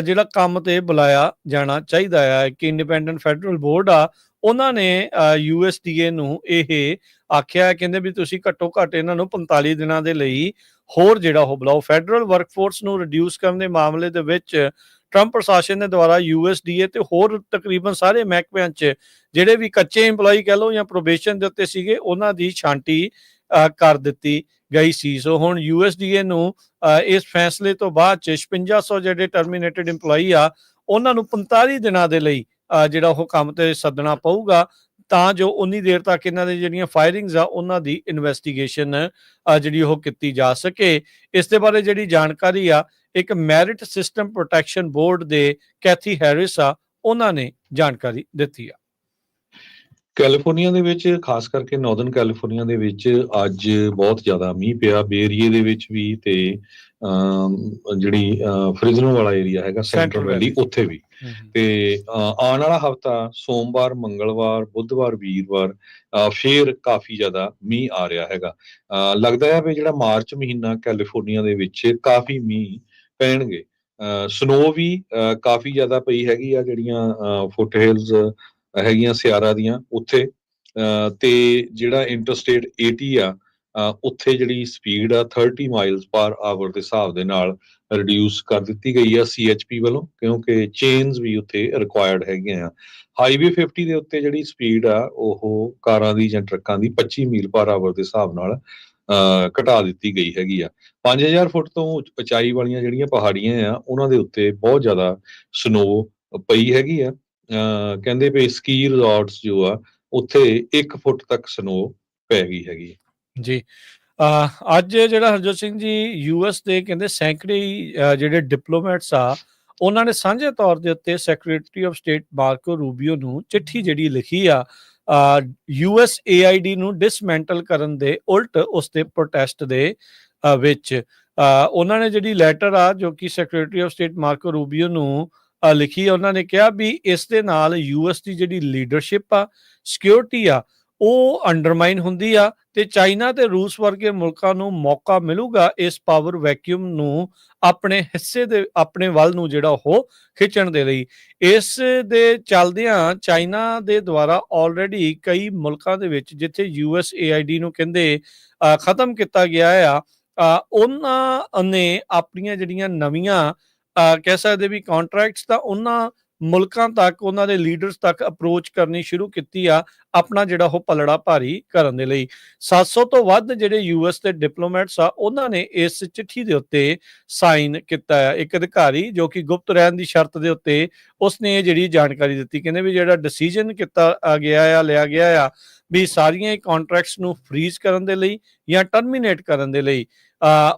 ਜਿਹੜਾ ਕੰਮ ਤੇ ਬੁਲਾਇਆ ਜਾਣਾ ਚਾਹੀਦਾ ਆ। ਇੱਕ ਇੰਡੀਪੈਂਡੈਂਟ ਫੈਡਰਲ ਬੋਰਡ ਆ, ਉਹਨਾਂ ਨੇ ਯੂਐਸਡੀਏ ਨੂੰ ਇਹ ਆਖਿਆ, ਕਹਿੰਦੇ ਵੀ ਤੁਸੀਂ ਘੱਟੋ ਘੱਟ ਇਹਨਾਂ ਨੂੰ 45 ਦਿਨਾਂ ਦੇ ਲਈ ਹੋਰ ਜਿਹੜਾ ਉਹ ਬੁਲਾਓ। ਫੈਡਰਲ ਵਰਕਫੋਰਸ ਨੂੰ ਰਿਡਿਊਸ ਕਰਨ ਦੇ ਮਾਮਲੇ ਦੇ ਵਿੱਚ ਟਰੰਪ ਪ੍ਰਸ਼ਾਸਨ ਦੇ ਦੁਆਰਾ ਯੂਐਸਡੀਏ ਤੇ ਹੋਰ ਤਕਰੀਬਨ ਸਾਰੇ ਮਹਿਕਮਿਆਂ 'ਚ ਜਿਹੜੇ ਵੀ ਕੱਚੇ ਇੰਪਲਾਈ ਕਹਿ ਲਓ ਜਾਂ ਪ੍ਰੋਬੇਸ਼ਨ ਦੇ ਉੱਤੇ ਸੀਗੇ, ਉਹਨਾਂ ਦੀ ਛਾਂਟੀ ਕਰ ਦਿੱਤੀ ਗਈ ਸੀ। ਸੋ ਹੁਣ ਯੂਐਸਡੀਏ ਨੂੰ ਇਸ ਫੈਸਲੇ ਤੋਂ ਬਾਅਦ 'ਚ 5600 ਜਿਹੜੇ ਟਰਮੀਨੇਟਡ ਇੰਪਲਾਈ ਆ ਉਹਨਾਂ ਨੂੰ 45 ਦਿਨਾਂ ਦੇ ਲਈ ਜਿਹੜਾ ਉਹ ਕੰਮ ਤੇ ਸੱਦਣਾ ਪਊਗਾ, ਤਾਂ ਜੋ ਉਨੀ ਦੇਰ ਤੱਕ ਇਹਨਾਂ ਦੇ ਜਿਹੜੀਆਂ ਫਾਇਰਿੰਗਸ ਆ ਉਹਨਾਂ ਦੀ ਇਨਵੈਸਟੀਗੇਸ਼ਨ ਜਿਹੜੀ ਉਹ ਕੀਤੀ ਜਾ ਸਕੇ। ਇਸ ਦੇ ਬਾਰੇ ਜਿਹੜੀ ਜਾਣਕਾਰੀ ਆ ਇੱਕ ਮੈਰਿਟ ਸਿਸਟਮ ਪ੍ਰੋਟੈਕਸ਼ਨ ਬੋਰਡ ਦੇ ਕੈਥੀ ਹੈਰਿਸ ਆ, ਉਹਨਾਂ ਨੇ ਜਾਣਕਾਰੀ ਦਿੱਤੀ ਆ। ਕੈਲੀਫੋਰਨੀਆ ਦੇ ਵਿੱਚ, ਖਾਸ ਕਰਕੇ ਨਾਰਦਰਨ ਕੈਲੀਫੋਰਨੀਆ ਦੇ ਵਿੱਚ ਅੱਜ ਬਹੁਤ ਜ਼ਿਆਦਾ ਮੀਂਹ ਪਿਆ। ਬੇ ਏਰੀਏ ਦੇ ਵਿੱਚ ਵੀ, ਤੇ ਜਿਹੜੀ ਫ੍ਰਿਜ਼ਨੋ ਵਾਲਾ ਏਰੀਆ ਹੈਗਾ ਸੈਂਟਰਲ ਵੈਲੀ, ਉੱਥੇ ਵੀ। ਤੇ ਆਉਣ ਵਾਲਾ ਹਫਤਾ ਸੋਮਵਾਰ, ਮੰਗਲਵਾਰ, ਬੁੱਧਵਾਰ, ਵੀਰਵਾਰ ਫੇਰ ਕਾਫੀ ਜ਼ਿਆਦਾ ਮੀਂਹ ਆ ਰਿਹਾ ਹੈਗਾ। ਲੱਗਦਾ ਹੈ ਵੀ ਜਿਹੜਾ ਮਾਰਚ ਮਹੀਨਾ ਕੈਲੀਫੋਰਨੀਆ ਦੇ ਵਿੱਚ ਕਾਫੀ ਮੀਂਹ ਪੈਣਗੇ। ਸਨੋ ਵੀ ਕਾਫੀ ਜ਼ਿਆਦਾ ਪਈ ਹੈਗੀ ਆ, ਜਿਹੜੀਆਂ ਫੁੱਟ ਹਿਲਸ ਹੈਗੀਆਂ ਸਿਆਰਾ ਦੀਆਂ ਉੱਥੇ। ਤੇ ਜਿਹੜਾ ਇੰਟਰਸਟੇਟ 80 ਆ, ਉੱਥੇ ਜਿਹੜੀ ਸਪੀਡ ਆ 30 ਮਾਈਲਸ ਪਰ ਆਵਰ ਦੇ ਹਿਸਾਬ ਦੇ ਨਾਲ ਰਿਡਿਊਸ ਕਰ ਦਿੱਤੀ ਗਈ ਆ CHP ਵੱਲੋਂ, ਕਿਉਂਕਿ ਚੇਨਸ ਵੀ ਉੱਥੇ ਰਿਕੁਆਇਰਡ ਹੈਗੀਆਂ ਆ। ਹਾਈਵੇ 50 ਦੇ ਉੱਤੇ ਜਿਹੜੀ ਸਪੀਡ ਆ ਉਹ ਕਾਰਾਂ ਦੀ ਜਾਂ ਟਰੱਕਾਂ ਦੀ 25 ਮੀਲ ਪਰ ਆਵਰ ਦੇ ਹਿਸਾਬ ਨਾਲ ਘਟਾ ਦਿੱਤੀ ਗਈ ਹੈਗੀ ਆ। 5000 ਫੁੱਟ ਤੋਂ ਉਚਾਈ ਵਾਲੀਆਂ ਜਿਹੜੀਆਂ ਪਹਾੜੀਆਂ ਆ ਉਹਨਾਂ ਦੇ ਉੱਤੇ ਬਹੁਤ ਜ਼ਿਆਦਾ ਸਨੋ ਪਈ ਹੈਗੀ ਆ। ਕਹਿੰਦੇ ਵੀ ਸਕੀ ਰਿਜ਼ੋਰਟਸ ਜੋ ਆ ਉੱਥੇ 1 ਫੁੱਟ ਤੱਕ ਸਨੋ ਪੈ ਗਈ ਹੈਗੀ। ਜੀ। ਅੱਜ ਜਿਹੜਾ ਹਰਜੋਤ ਸਿੰਘ ਜੀ, ਯੂਐਸ ਦੇ ਕਹਿੰਦੇ ਸੈਂਕੜੇ ਜਿਹੜੇ ਡਿਪਲੋਮੈਟਸ ਆ ਉਹਨਾਂ ਨੇ ਸਾਂਝੇ ਤੌਰ ਦੇ ਉੱਤੇ ਸੈਕਟਰੀ ਆਫ ਸਟੇਟ ਮਾਰਕੋ ਰੂਬੀਓ ਨੂੰ ਚਿੱਠੀ ਜਿਹੜੀ ਲਿਖੀ ਆ USAID ਨੂੰ ਡਿਸਮੈਂਟਲ ਕਰਨ ਦੇ ਉਲਟ ਉਸ ਦੇ ਪ੍ਰੋਟੈਸਟ ਦੇ ਵਿੱਚ। ਉਹਨਾਂ ਨੇ ਜਿਹੜੀ ਲੈਟਰ ਆ ਜੋ ਕਿ ਸੈਕਟਰੀ ਆਫ ਸਟੇਟ ਮਾਰਕੋ ਰੂਬੀਓ ਨੂੰ ਲਿਖੀ ਆ, ਉਹਨਾਂ ਨੇ ਕਿਹਾ ਵੀ ਇਸ ਦੇ ਨਾਲ ਯੂਐਸ ਦੀ ਜਿਹੜੀ ਲੀਡਰਸ਼ਿਪ ਆ, ਸਿਕਿਉਰਿਟੀ ਆ, ਉਹ ਅੰਡਰਮਾਈਨ ਹੁੰਦੀ ਆ ਤੇ ਚਾਈਨਾ ਤੇ ਰੂਸ ਵਰਗੇ ਮੁਲਕਾਂ ਨੂੰ ਮੌਕਾ ਮਿਲੂਗਾ ਇਸ ਪਾਵਰ ਵੈਕਿਊਮ ਨੂੰ ਆਪਣੇ ਹਿੱਸੇ ਦੇ ਆਪਣੇ ਵੱਲ ਨੂੰ ਜਿਹੜਾ ਉਹ ਖਿੱਚਣ ਦੇ ਲਈ। ਇਸ ਦੇ ਚੱਲਦਿਆਂ ਚਾਈਨਾ ਦੇ ਦੁਆਰਾ ਆਲਰੇਡੀ ਕਈ ਮੁਲਕਾਂ ਦੇ ਵਿੱਚ ਜਿੱਥੇ USAID ਨੂੰ ਕਹਿੰਦੇ ਖਤਮ ਕੀਤਾ ਗਿਆ ਆ, ਉਹਨਾਂ ਨੇ ਆਪਣੀਆਂ ਜਿਹੜੀਆਂ ਨਵੀਆਂ ਕਹਿ ਸਕਦੇ ਵੀ ਕੰਟਰੈਕਟਸ ਤਾਂ ਉਹਨਾਂ ਮੁਲਕਾਂ ਤੱਕ, ਉਹਨਾਂ ਦੇ ਲੀਡਰਸ ਤੱਕ ਅਪਰੋਚ ਕਰਨੀ ਸ਼ੁਰੂ ਕੀਤੀ ਆ ਆਪਣਾ ਜਿਹੜਾ ਉਹ ਪਲੜਾ ਭਾਰੀ ਕਰਨ ਦੇ ਲਈ। 700 ਤੋਂ ਵੱਧ ਜਿਹੜੇ ਯੂਐਸ ਦੇ ਡਿਪਲੋਮੈਟਸ ਆ ਉਹਨਾਂ ਨੇ ਇਸ ਚਿੱਠੀ ਦੇ ਉੱਤੇ ਸਾਈਨ ਕੀਤਾ ਆ। ਇੱਕ ਅਧਿਕਾਰੀ ਜੋ ਕਿ ਗੁਪਤ ਰਹਿਣ ਦੀ ਸ਼ਰਤ ਦੇ ਉੱਤੇ ਉਸਨੇ ਇਹ ਜਿਹੜੀ ਜਾਣਕਾਰੀ ਦਿੱਤੀ, ਕਹਿੰਦੇ ਵੀ ਜਿਹੜਾ ਡਿਸੀਜਨ ਲਿਆ ਗਿਆ ਆ ਵੀ ਸਾਰੀਆਂ ਕੰਟਰੈਕਟਸ ਨੂੰ ਫਰੀਜ਼ ਕਰਨ ਦੇ ਲਈ ਜਾਂ ਟਰਮੀਨੇਟ ਕਰਨ ਦੇ ਲਈ,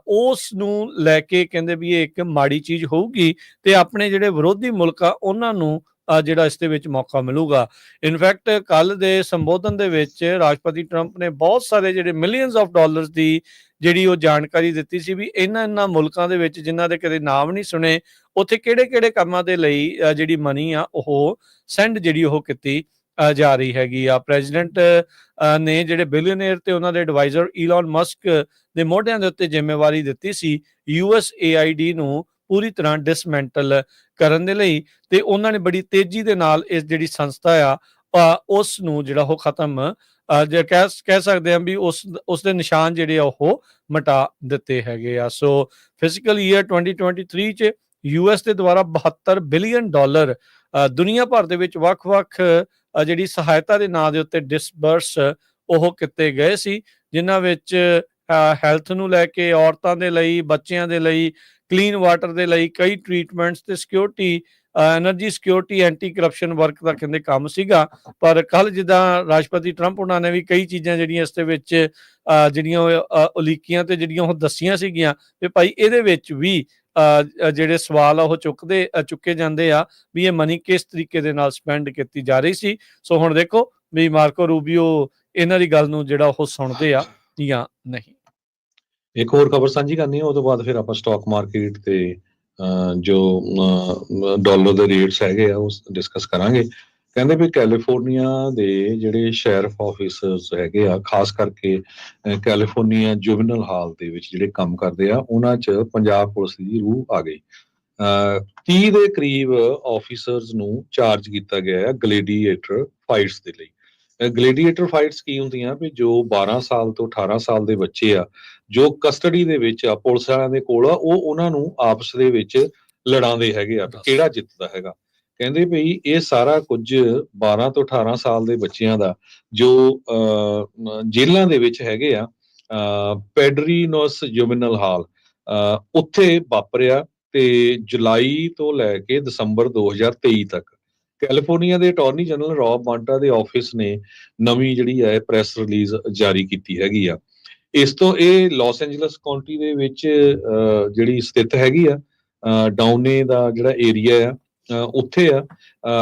ਉਸ ਨੂੰ ਲੈ ਕੇ ਕਹਿੰਦੇ ਵੀ ਇਹ ਇੱਕ ਮਾੜੀ ਚੀਜ਼ ਹੋਊਗੀ ਤੇ ਆਪਣੇ ਜਿਹੜੇ ਵਿਰੋਧੀ ਮੁਲਕ ਆ ਉਹਨਾਂ ਨੂੰ ਜਿਹੜਾ ਇਸ ਦੇ ਵਿੱਚ ਮੌਕਾ ਮਿਲੂਗਾ। ਇਨਫੈਕਟ ਕੱਲ ਦੇ ਸੰਬੋਧਨ ਦੇ ਵਿੱਚ ਰਾਸ਼ਟਰਪਤੀ ਟਰੰਪ ਨੇ ਬਹੁਤ ਸਾਰੇ ਜਿਹੜੇ ਮਿਲੀਅਨਸ ਆਫ ਡਾਲਰਸ ਦੀ ਜਿਹੜੀ ਉਹ ਜਾਣਕਾਰੀ ਦਿੱਤੀ ਸੀ ਵੀ ਇਹਨਾਂ ਮੁਲਕਾਂ ਦੇ ਵਿੱਚ ਜਿਨ੍ਹਾਂ ਦੇ ਕਦੇ ਨਾਮ ਨਹੀਂ ਸੁਣੇ, ਉੱਥੇ ਕਿਹੜੇ ਕੰਮਾਂ ਦੇ ਲਈ ਜਿਹੜੀ ਮਨੀ ਆ ਉਹ ਸੈਂਡ ਜਿਹੜੀ ਉਹ ਕੀਤੀ ਜਾ ਰਹੀ ਹੈਗੀ ਆ। ਪ੍ਰੈਜ਼ੀਡੈਂਟ ਨੇ ਜਿਹੜੇ ਬਿਲੀਅਨੇਅਰ ਤੇ ਉਹਨਾਂ ਦੇ ਐਡਵਾਈਜ਼ਰ ਈਲਨ ਮਸਕ ਦੇ ਮੋਢਿਆਂ ਦੇ ਉੱਤੇ ਜ਼ਿੰਮੇਵਾਰੀ ਦਿੱਤੀ ਸੀ USAID ਨੂੰ ਪੂਰੀ ਤਰ੍ਹਾਂ ਡਿਸਮੈਂਟਲ ਕਰਨ ਦੇ ਲਈ, ਤੇ ਉਹਨਾਂ ਨੇ ਬੜੀ ਤੇਜ਼ੀ ਦੇ ਨਾਲ ਇਸ ਜਿਹੜੀ ਸੰਸਥਾ ਆ ਉਸ ਨੂੰ ਜਿਹੜਾ ਉਹ ਖਤਮ ਜੇ ਕਹਿ ਸਕਦੇ ਹਾਂ ਵੀ ਉਸ ਦੇ ਨਿਸ਼ਾਨ ਜਿਹੜੇ ਆ ਉਹ ਮਿਟਾ ਦਿੱਤੇ ਹੈਗੇ ਆ। ਸੋ ਫਿਜ਼ੀਕਲ ਈਅਰ 2023 ਚ US ਦੇ ਦੁਆਰਾ $72 ਬਿਲੀਅਨ ਦੁਨੀਆ ਭਰ ਦੇ ਵਿੱਚ ਵੱਖ-ਵੱਖ ਜਿਹੜੀ ਸਹਾਇਤਾ ਦੇ ਨਾਂ ਦੇ ਉੱਤੇ ਡਿਸਬਰਸ ਉਹ ਕੀਤੇ ਗਏ ਸੀ, ਜਿਨ੍ਹਾਂ ਵਿੱਚ ਹੈਲਥ ਨੂੰ ਲੈ ਕੇ, ਔਰਤਾਂ ਦੇ ਲਈ, ਬੱਚਿਆਂ ਦੇ ਲਈ, ਕਲੀਨ ਵਾਟਰ ਦੇ ਲਈ ਕਈ ਟ੍ਰੀਟਮੈਂਟਸ ਤੇ security energy security anti corruption work ਦਾ ਕਹਿੰਦੇ ਕੰਮ ਸੀਗਾ। ਪਰ ਕੱਲ ਜਿੱਦਾਂ ਰਾਸ਼ਟਰਪਤੀ ਟਰੰਪ ਉਹਨਾਂ ਨੇ ਵੀ ਕਈ ਚੀਜ਼ਾਂ ਜਿਹੜੀਆਂ ਇਸ ਦੇ ਵਿੱਚ ਜਿਹੜੀਆਂ ਉਲੀਕੀਆਂ ਤੇ ਜਿਹੜੀਆਂ ਉਹ ਦੱਸੀਆਂ ਸੀਗੀਆਂ ਵੀ ਭਾਈ ਇਹਦੇ ਵਿੱਚ ਵੀ ਜਿਹੜੇ ਸਵਾਲ ਆ ਉਹ ਚੁੱਕੇ ਜਾਂਦੇ ਆ ਵੀ ਇਹ ਮਨੀ ਕਿਸ ਤਰੀਕੇ ਦੇ ਨਾਲ ਸਪੈਂਡ ਕੀਤੀ ਜਾ ਰਹੀ ਸੀ। ਸੋ ਹੁਣ ਦੇਖੋ ਵੀ ਮਾਰਕੋ ਰੂਬੀਓ ਇਹਨਾਂ ਦੀ ਗੱਲ ਨੂੰ ਜਿਹੜਾ ਉਹ ਸੁਣਦੇ ਆ ਜਾਂ ਨਹੀਂ। ਇੱਕ ਹੋਰ ਖਬਰ ਸਾਂਝੀ ਕਰਨੀ ਹੈ, ਉਹ ਤੋਂ ਬਾਅਦ ਫਿਰ ਆਪਾਂ ਸਟਾਕ ਮਾਰਕੀਟ ਤੇ ਜੋ ਡਾਲਰ ਦੇ ਰੇਟਸ ਹੈਗੇ ਆ ਉਹ ਡਿਸਕਸ ਕਰਾਂਗੇ। ਕਹਿੰਦੇ ਵੀ ਕੈਲੀਫੋਰਨੀਆ ਦੇ ਜਿਹੜੇ ਸ਼ੈਰਿਫ ਆਫਿਸਰਸ ਹੈਗੇ ਆ, ਖਾਸ ਕਰਕੇ ਕੈਲੀਫੋਰਨੀਆ ਜੁਵਨਲ ਹਾਲ ਦੇ ਵਿੱਚ ਜਿਹੜੇ ਕੰਮ ਕਰਦੇ ਆ, ਉਹਨਾਂ 'ਚ ਪੰਜਾਬ ਪੁਲਿਸ ਦੀ ਰੂਹ ਆ ਗਈ। 30 ਦੇ ਕਰੀਬ ਆਫਿਸਰਸ ਨੂੰ ਚਾਰਜ ਕੀਤਾ ਗਿਆ ਹੈ ਗਲੇਡੀਏਟਰ ਫਾਈਟਸ ਦੇ ਲਈ। ਗਲੇਡੀਏਟਰ ਫਾਈਟਸ ਕੀ ਹੁੰਦੀਆਂ ਵੀ ਜੋ 12 ਸਾਲ ਤੋਂ 18 ਸਾਲ ਦੇ ਬੱਚੇ ਆ, ਜੋ ਕਸਟਡੀ ਦੇ ਵਿੱਚ ਆ ਪੁਲਿਸ ਵਾਲਿਆਂ ਦੇ ਕੋਲ ਆ, ਉਹ ਉਹਨਾਂ ਨੂੰ ਆਪਸ ਦੇ ਵਿੱਚ ਲੜਾਉਂਦੇ ਹੈਗੇ ਆ ਕਿਹੜਾ ਜਿੱਤਦਾ ਹੈਗਾ। ਕਹਿੰਦੇ ਭਈ ਇਹ ਸਾਰਾ ਕੁਝ 12 ਤੋਂ 18 ਸਾਲ ਦੇ ਬੱਚਿਆਂ ਦਾ ਜੋ ਜੇਲ੍ਹਾਂ ਦੇ ਵਿੱਚ ਹੈਗੇ ਆ, ਪੈਡਰੀਨੋਸ ਜੁਵਨਲ ਹਾਲ, ਉੱਥੇ ਵਾਪਰਿਆ ਤੇ ਜੁਲਾਈ ਤੋਂ ਲੈ ਕੇ ਦਸੰਬਰ 2023 ਤੱਕ ਕੈਲੀਫੋਰਨੀਆ ਦੇ ਅਟਾਰਨੀ ਜਨਰਲ ਰੌਬ ਮਾਂਟਾ ਦੇ ਆਫਿਸ ਨੇ ਨਵੀਂ ਜਿਹੜੀ ਹੈ ਪ੍ਰੈਸ ਰਿਲੀਜ਼ ਜਾਰੀ ਕੀਤੀ ਹੈਗੀ ਆ। ਇਸ ਤੋਂ ਇਹ ਲਾਸ ਐਂਜਲਸ ਕਾਉਂਟੀ ਦੇ ਵਿੱਚ ਜਿਹੜੀ ਸਥਿਤ ਹੈਗੀ ਆ, ਡਾਊਨੇ ਦਾ ਜਿਹੜਾ ਏਰੀਆ ਆ, ਉੱਥੇ ਆ।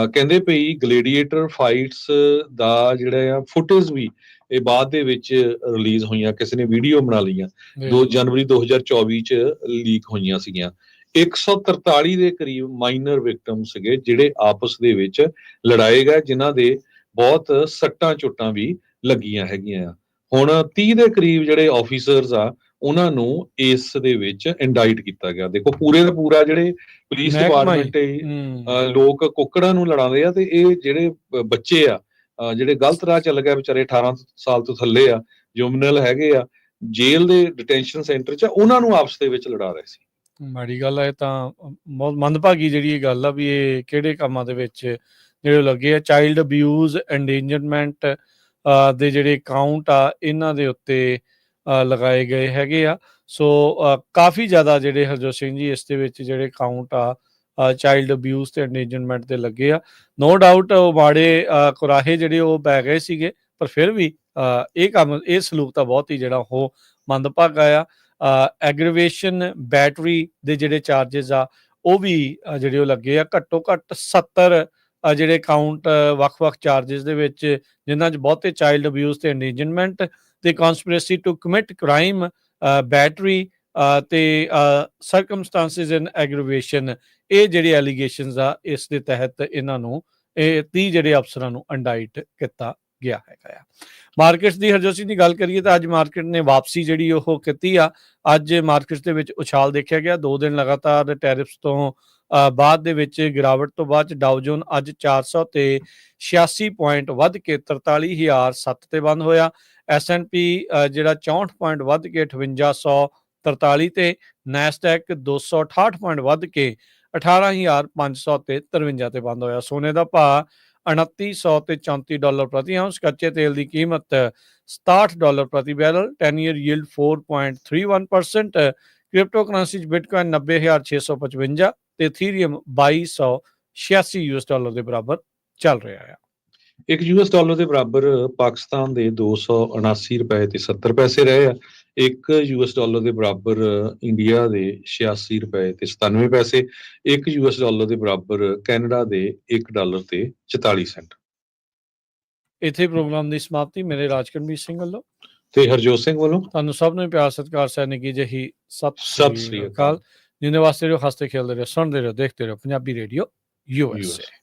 ਕਹਿੰਦੇ ਭਈ ਗਲੇਡੀਏਟਰ ਫਾਈਟਸ ਦਾ ਜਿਹੜਾ ਆ ਫੁਟੇਜ ਵੀ ਇਹ ਬਾਅਦ ਦੇ ਵਿੱਚ ਰਿਲੀਜ਼ ਹੋਈਆਂ, ਕਿਸੇ ਨੇ ਵੀਡੀਓ ਬਣਾ ਲਈਆਂ, 2 ਜਨਵਰੀ 2024 ਚ ਲੀਕ ਹੋਈਆਂ ਸੀਗੀਆਂ। 143 ਦੇ ਕਰੀਬ ਮਾਈਨਰ ਵਿਕਟਮ ਸੀਗੇ ਜਿਹੜੇ ਆਪਸ ਦੇ ਵਿੱਚ ਲੜਾਏ ਗਏ, ਜਿਨ੍ਹਾਂ ਦੇ ਬਹੁਤ ਸੱਟਾਂ ਚੋਟਾਂ ਵੀ ਲੱਗੀਆਂ ਹੈਗੀਆਂ ਆ। ਹੁਣ 30 ਦੇ ਕਰੀਬ ਜਿਹੜੇ ਆਫੀਸਰਸ ਆ, ਉਹਨਾਂ ਨੂੰ ਇਸ ਦੇ ਵਿੱਚ ਇੰਡਾਈਟ ਕੀਤਾ ਗਿਆ। ਦੇਖੋ ਪੂਰੇ ਦਾ ਪੂਰਾ ਜਿਹੜੇ ਪੁਲਿਸ ਡਿਪਾਰਟਮੈਂਟ ਲੋਕ ਕੁੱਕੜਾਂ ਨੂੰ ਲੜਾਉਂਦੇ ਆ, ਤੇ ਇਹ ਜਿਹੜੇ ਬੱਚੇ ਆ ਜਿਹੜੇ ਗਲਤ ਰਾਹ ਚੱਲ ਗਏ ਵਿਚਾਰੇ, 18 ਸਾਲ ਤੋਂ ਥੱਲੇ ਆ, ਜੁਵਨਲ ਹੈਗੇ ਆ, ਜੇਲ੍ਹ ਦੇ ਡਿਟੈਂਸ਼ਨ ਸੈਂਟਰ 'ਚ ਉਹਨਾਂ ਨੂੰ ਆਪਸ ਦੇ ਵਿੱਚ ਲੜਾ ਰਹੇ ਸੀ। ਮਾੜੀ ਗੱਲ ਹੈ, ਤਾਂ ਬਹੁਤ ਮੰਦਭਾਗੀ ਜਿਹੜੀ ਇਹ ਗੱਲ ਆ ਵੀ ਇਹ ਕਿਹੜੇ ਕੰਮਾਂ ਦੇ ਵਿੱਚ ਜਿਹੜੇ ਲੱਗੇ ਆ। ਚਾਈਲਡ ਅਬਿਊਜ਼ ਐਂਡੇਂਜਰਮੈਂਟ ਦੇ ਜਿਹੜੇ ਕਾਊਂਟ ਆ ਇਹਨਾਂ ਦੇ ਉੱਤੇ ਲਗਾਏ ਗਏ ਹੈਗੇ ਆ। ਸੋ ਕਾਫੀ ਜ਼ਿਆਦਾ ਜਿਹੜੇ ਹਰਜੋਤ ਸਿੰਘ ਜੀ ਇਸ ਦੇ ਵਿੱਚ ਜਿਹੜੇ ਕਾਊਂਟ ਆ ਚਾਈਲਡ ਅਬਿਊਜ਼ ਤੇ ਐਂਡੇਂਜਰਮੈਂਟ ਦੇ ਲੱਗੇ ਆ। ਨੋ ਡਾਊਟ ਉਹ ਮਾੜੇ ਕੁਰਾਹੇ ਜਿਹੜੇ ਉਹ ਪੈ ਗਏ ਸੀਗੇ, ਪਰ ਫਿਰ ਵੀ ਇਹ ਸਲੂਕ ਤਾਂ ਬਹੁਤ ਹੀ ਜਿਹੜਾ ਉਹ ਮੰਦਭਾਗਾ ਆ। ਐਗਰੀਵੇਸ਼ਨ ਬੈਟਰੀ ਦੇ ਜਿਹੜੇ ਚਾਰजेस ਆ ਉਹ ਵੀ ਜਿਹੜੇ ਉਹ ਲੱਗੇ ਆ। ਘੱਟੋ ਘੱਟ 70 ਜਿਹੜੇ ਕਾਊਂਟ ਵੱਖ-ਵੱਖ ਚਾਰजेस ਦੇ ਵਿੱਚ, ਜਿਨ੍ਹਾਂ 'ਚ ਬਹੁਤੇ ਚਾਈਲਡ ਅਬਿਊਜ਼ ਤੇ ਐਂਡੇਂਜਰਮੈਂਟ ਤੇ conspiracy to commit crime, battery ਤੇ ਸਰਕਮਸਟੈਂਸਿਸ ਇਨ ਐਗਰੀਵੇਸ਼ਨ, ਇਹ ਜਿਹੜੇ ਐਲੀਗੇਸ਼ਨਸ ਆ ਇਸ ਦੇ ਤਹਿਤ ਇਹਨਾਂ ਨੂੰ ਇਹ 30 ਜਿਹੜੇ ਅਫਸਰਾਂ ਨੂੰ ਇੰਡਾਈਟ ਕੀਤਾ ਗਿਆ ਹੈਗਾ ਆ। ਮਾਰਕੀਟਸ ਦੀ ਹਰਜੋਤ ਸਿੰਘ ਦੀ ਗੱਲ ਕਰੀਏ ਤਾਂ ਅੱਜ ਮਾਰਕੀਟ ਨੇ ਵਾਪਸੀ ਜਿਹੜੀ ਉਹ ਕੀਤੀ ਆ। ਅੱਜ ਮਾਰਕੀਟਸ ਦੇ ਵਿੱਚ ਉਛਾਲ ਦੇਖਿਆ ਗਿਆ। 2 ਦਿਨ ਲਗਾਤਾਰ ਟੈਰਿਫਸ ਤੋਂ ਬਾਅਦ ਦੇ ਵਿੱਚ ਗਿਰਾਵਟ ਤੋਂ ਬਾਅਦ ਚ ਡਾਊ ਜੋਨ ਅੱਜ 486 ਪੁਆਇੰਟ ਵੱਧ ਕੇ 43,007 ਤੇ ਬੰਦ ਹੋਇਆ। S&P ਜਿਹੜਾ 64 ਪੁਆਇੰਟ ਵੱਧ ਕੇ 5843 ਤੇ, ਨੈਸਡੈਕ 268 ਪੁਆਇੰਟ ਵੱਧ ਕੇ 18,500 ਤੇ 53 ਤੇ ਬੰਦ ਹੋਇਆ। ਸੋਨੇ ਦਾ ਭਾਅ 2900 ਤੇ 34 ਡਾਲਰ ਪ੍ਰਤੀ ਆਉਂਸ। ਕੱਚੇ ਤੇਲ ਦੀ ਕੀਮਤ 67 ਡਾਲਰ ਪ੍ਰਤੀ barrel. 10 year yield 4.31%। Crypto currency 'ਚ ਬਿਟਕੋਇਨ 90,655 ਤੇ ਇਥੀਰੀਅਮ 2286 US ਡਾਲਰ ਦੇ ਬਰਾਬਰ ਚੱਲ ਰਿਹਾ ਹੈ। ਇੱਕ US ਡਾਲਰ ਦੇ ਬਰਾਬਰ ਪਾਕਿਸਤਾਨ ਦੇ 279 ਰੁਪਏ ਤੇ 70 ਪੈਸੇ ਰਹੇ ਆ। ਇੱਕ US ਡਾਲਰ ਦੇ ਬਰਾਬਰ ਇੰਡੀਆ ਦੇ 86 ਰੁਪਏ ਤੇ 97 ਪੈਸੇ। ਇੱਕ US ਡਾਲਰ ਦੇ ਬਰਾਬਰ ਕੈਨੇਡਾ ਦੇ 1 ਡਾਲਰ ਤੇ 44 ਸੈਂਟ। ਇੱਥੇ ਪ੍ਰੋਗਰਾਮ ਦੀ ਸਮਾਪਤੀ ਮੇਰੇ ਰਾਜਕਰਮਜੀਤ ਸਿੰਘ ਵੱਲੋਂ ਤੇ ਹਰਜੋਤ ਸਿੰਘ ਵੱਲੋਂ ਤੁਹਾਨੂੰ ਸਭ ਨੂੰ ਪਿਆਰ ਸਤਿਕਾਰ ਸੈਨਿਕ ਜਿਹੀ ਸਤਿ ਸ੍ਰੀ ਅਕਾਲ। ਜਿੰਨੇ ਵਾਸਤੇ ਰਹੋ, ਹੱਸਦੇ ਖੇਲਦੇ ਰਹੋ, ਸੁਣਦੇ ਰਹੋ, ਦੇਖਦੇ ਰਹੋ ਪੰਜਾਬੀ ਰੇਡੀਓ USA।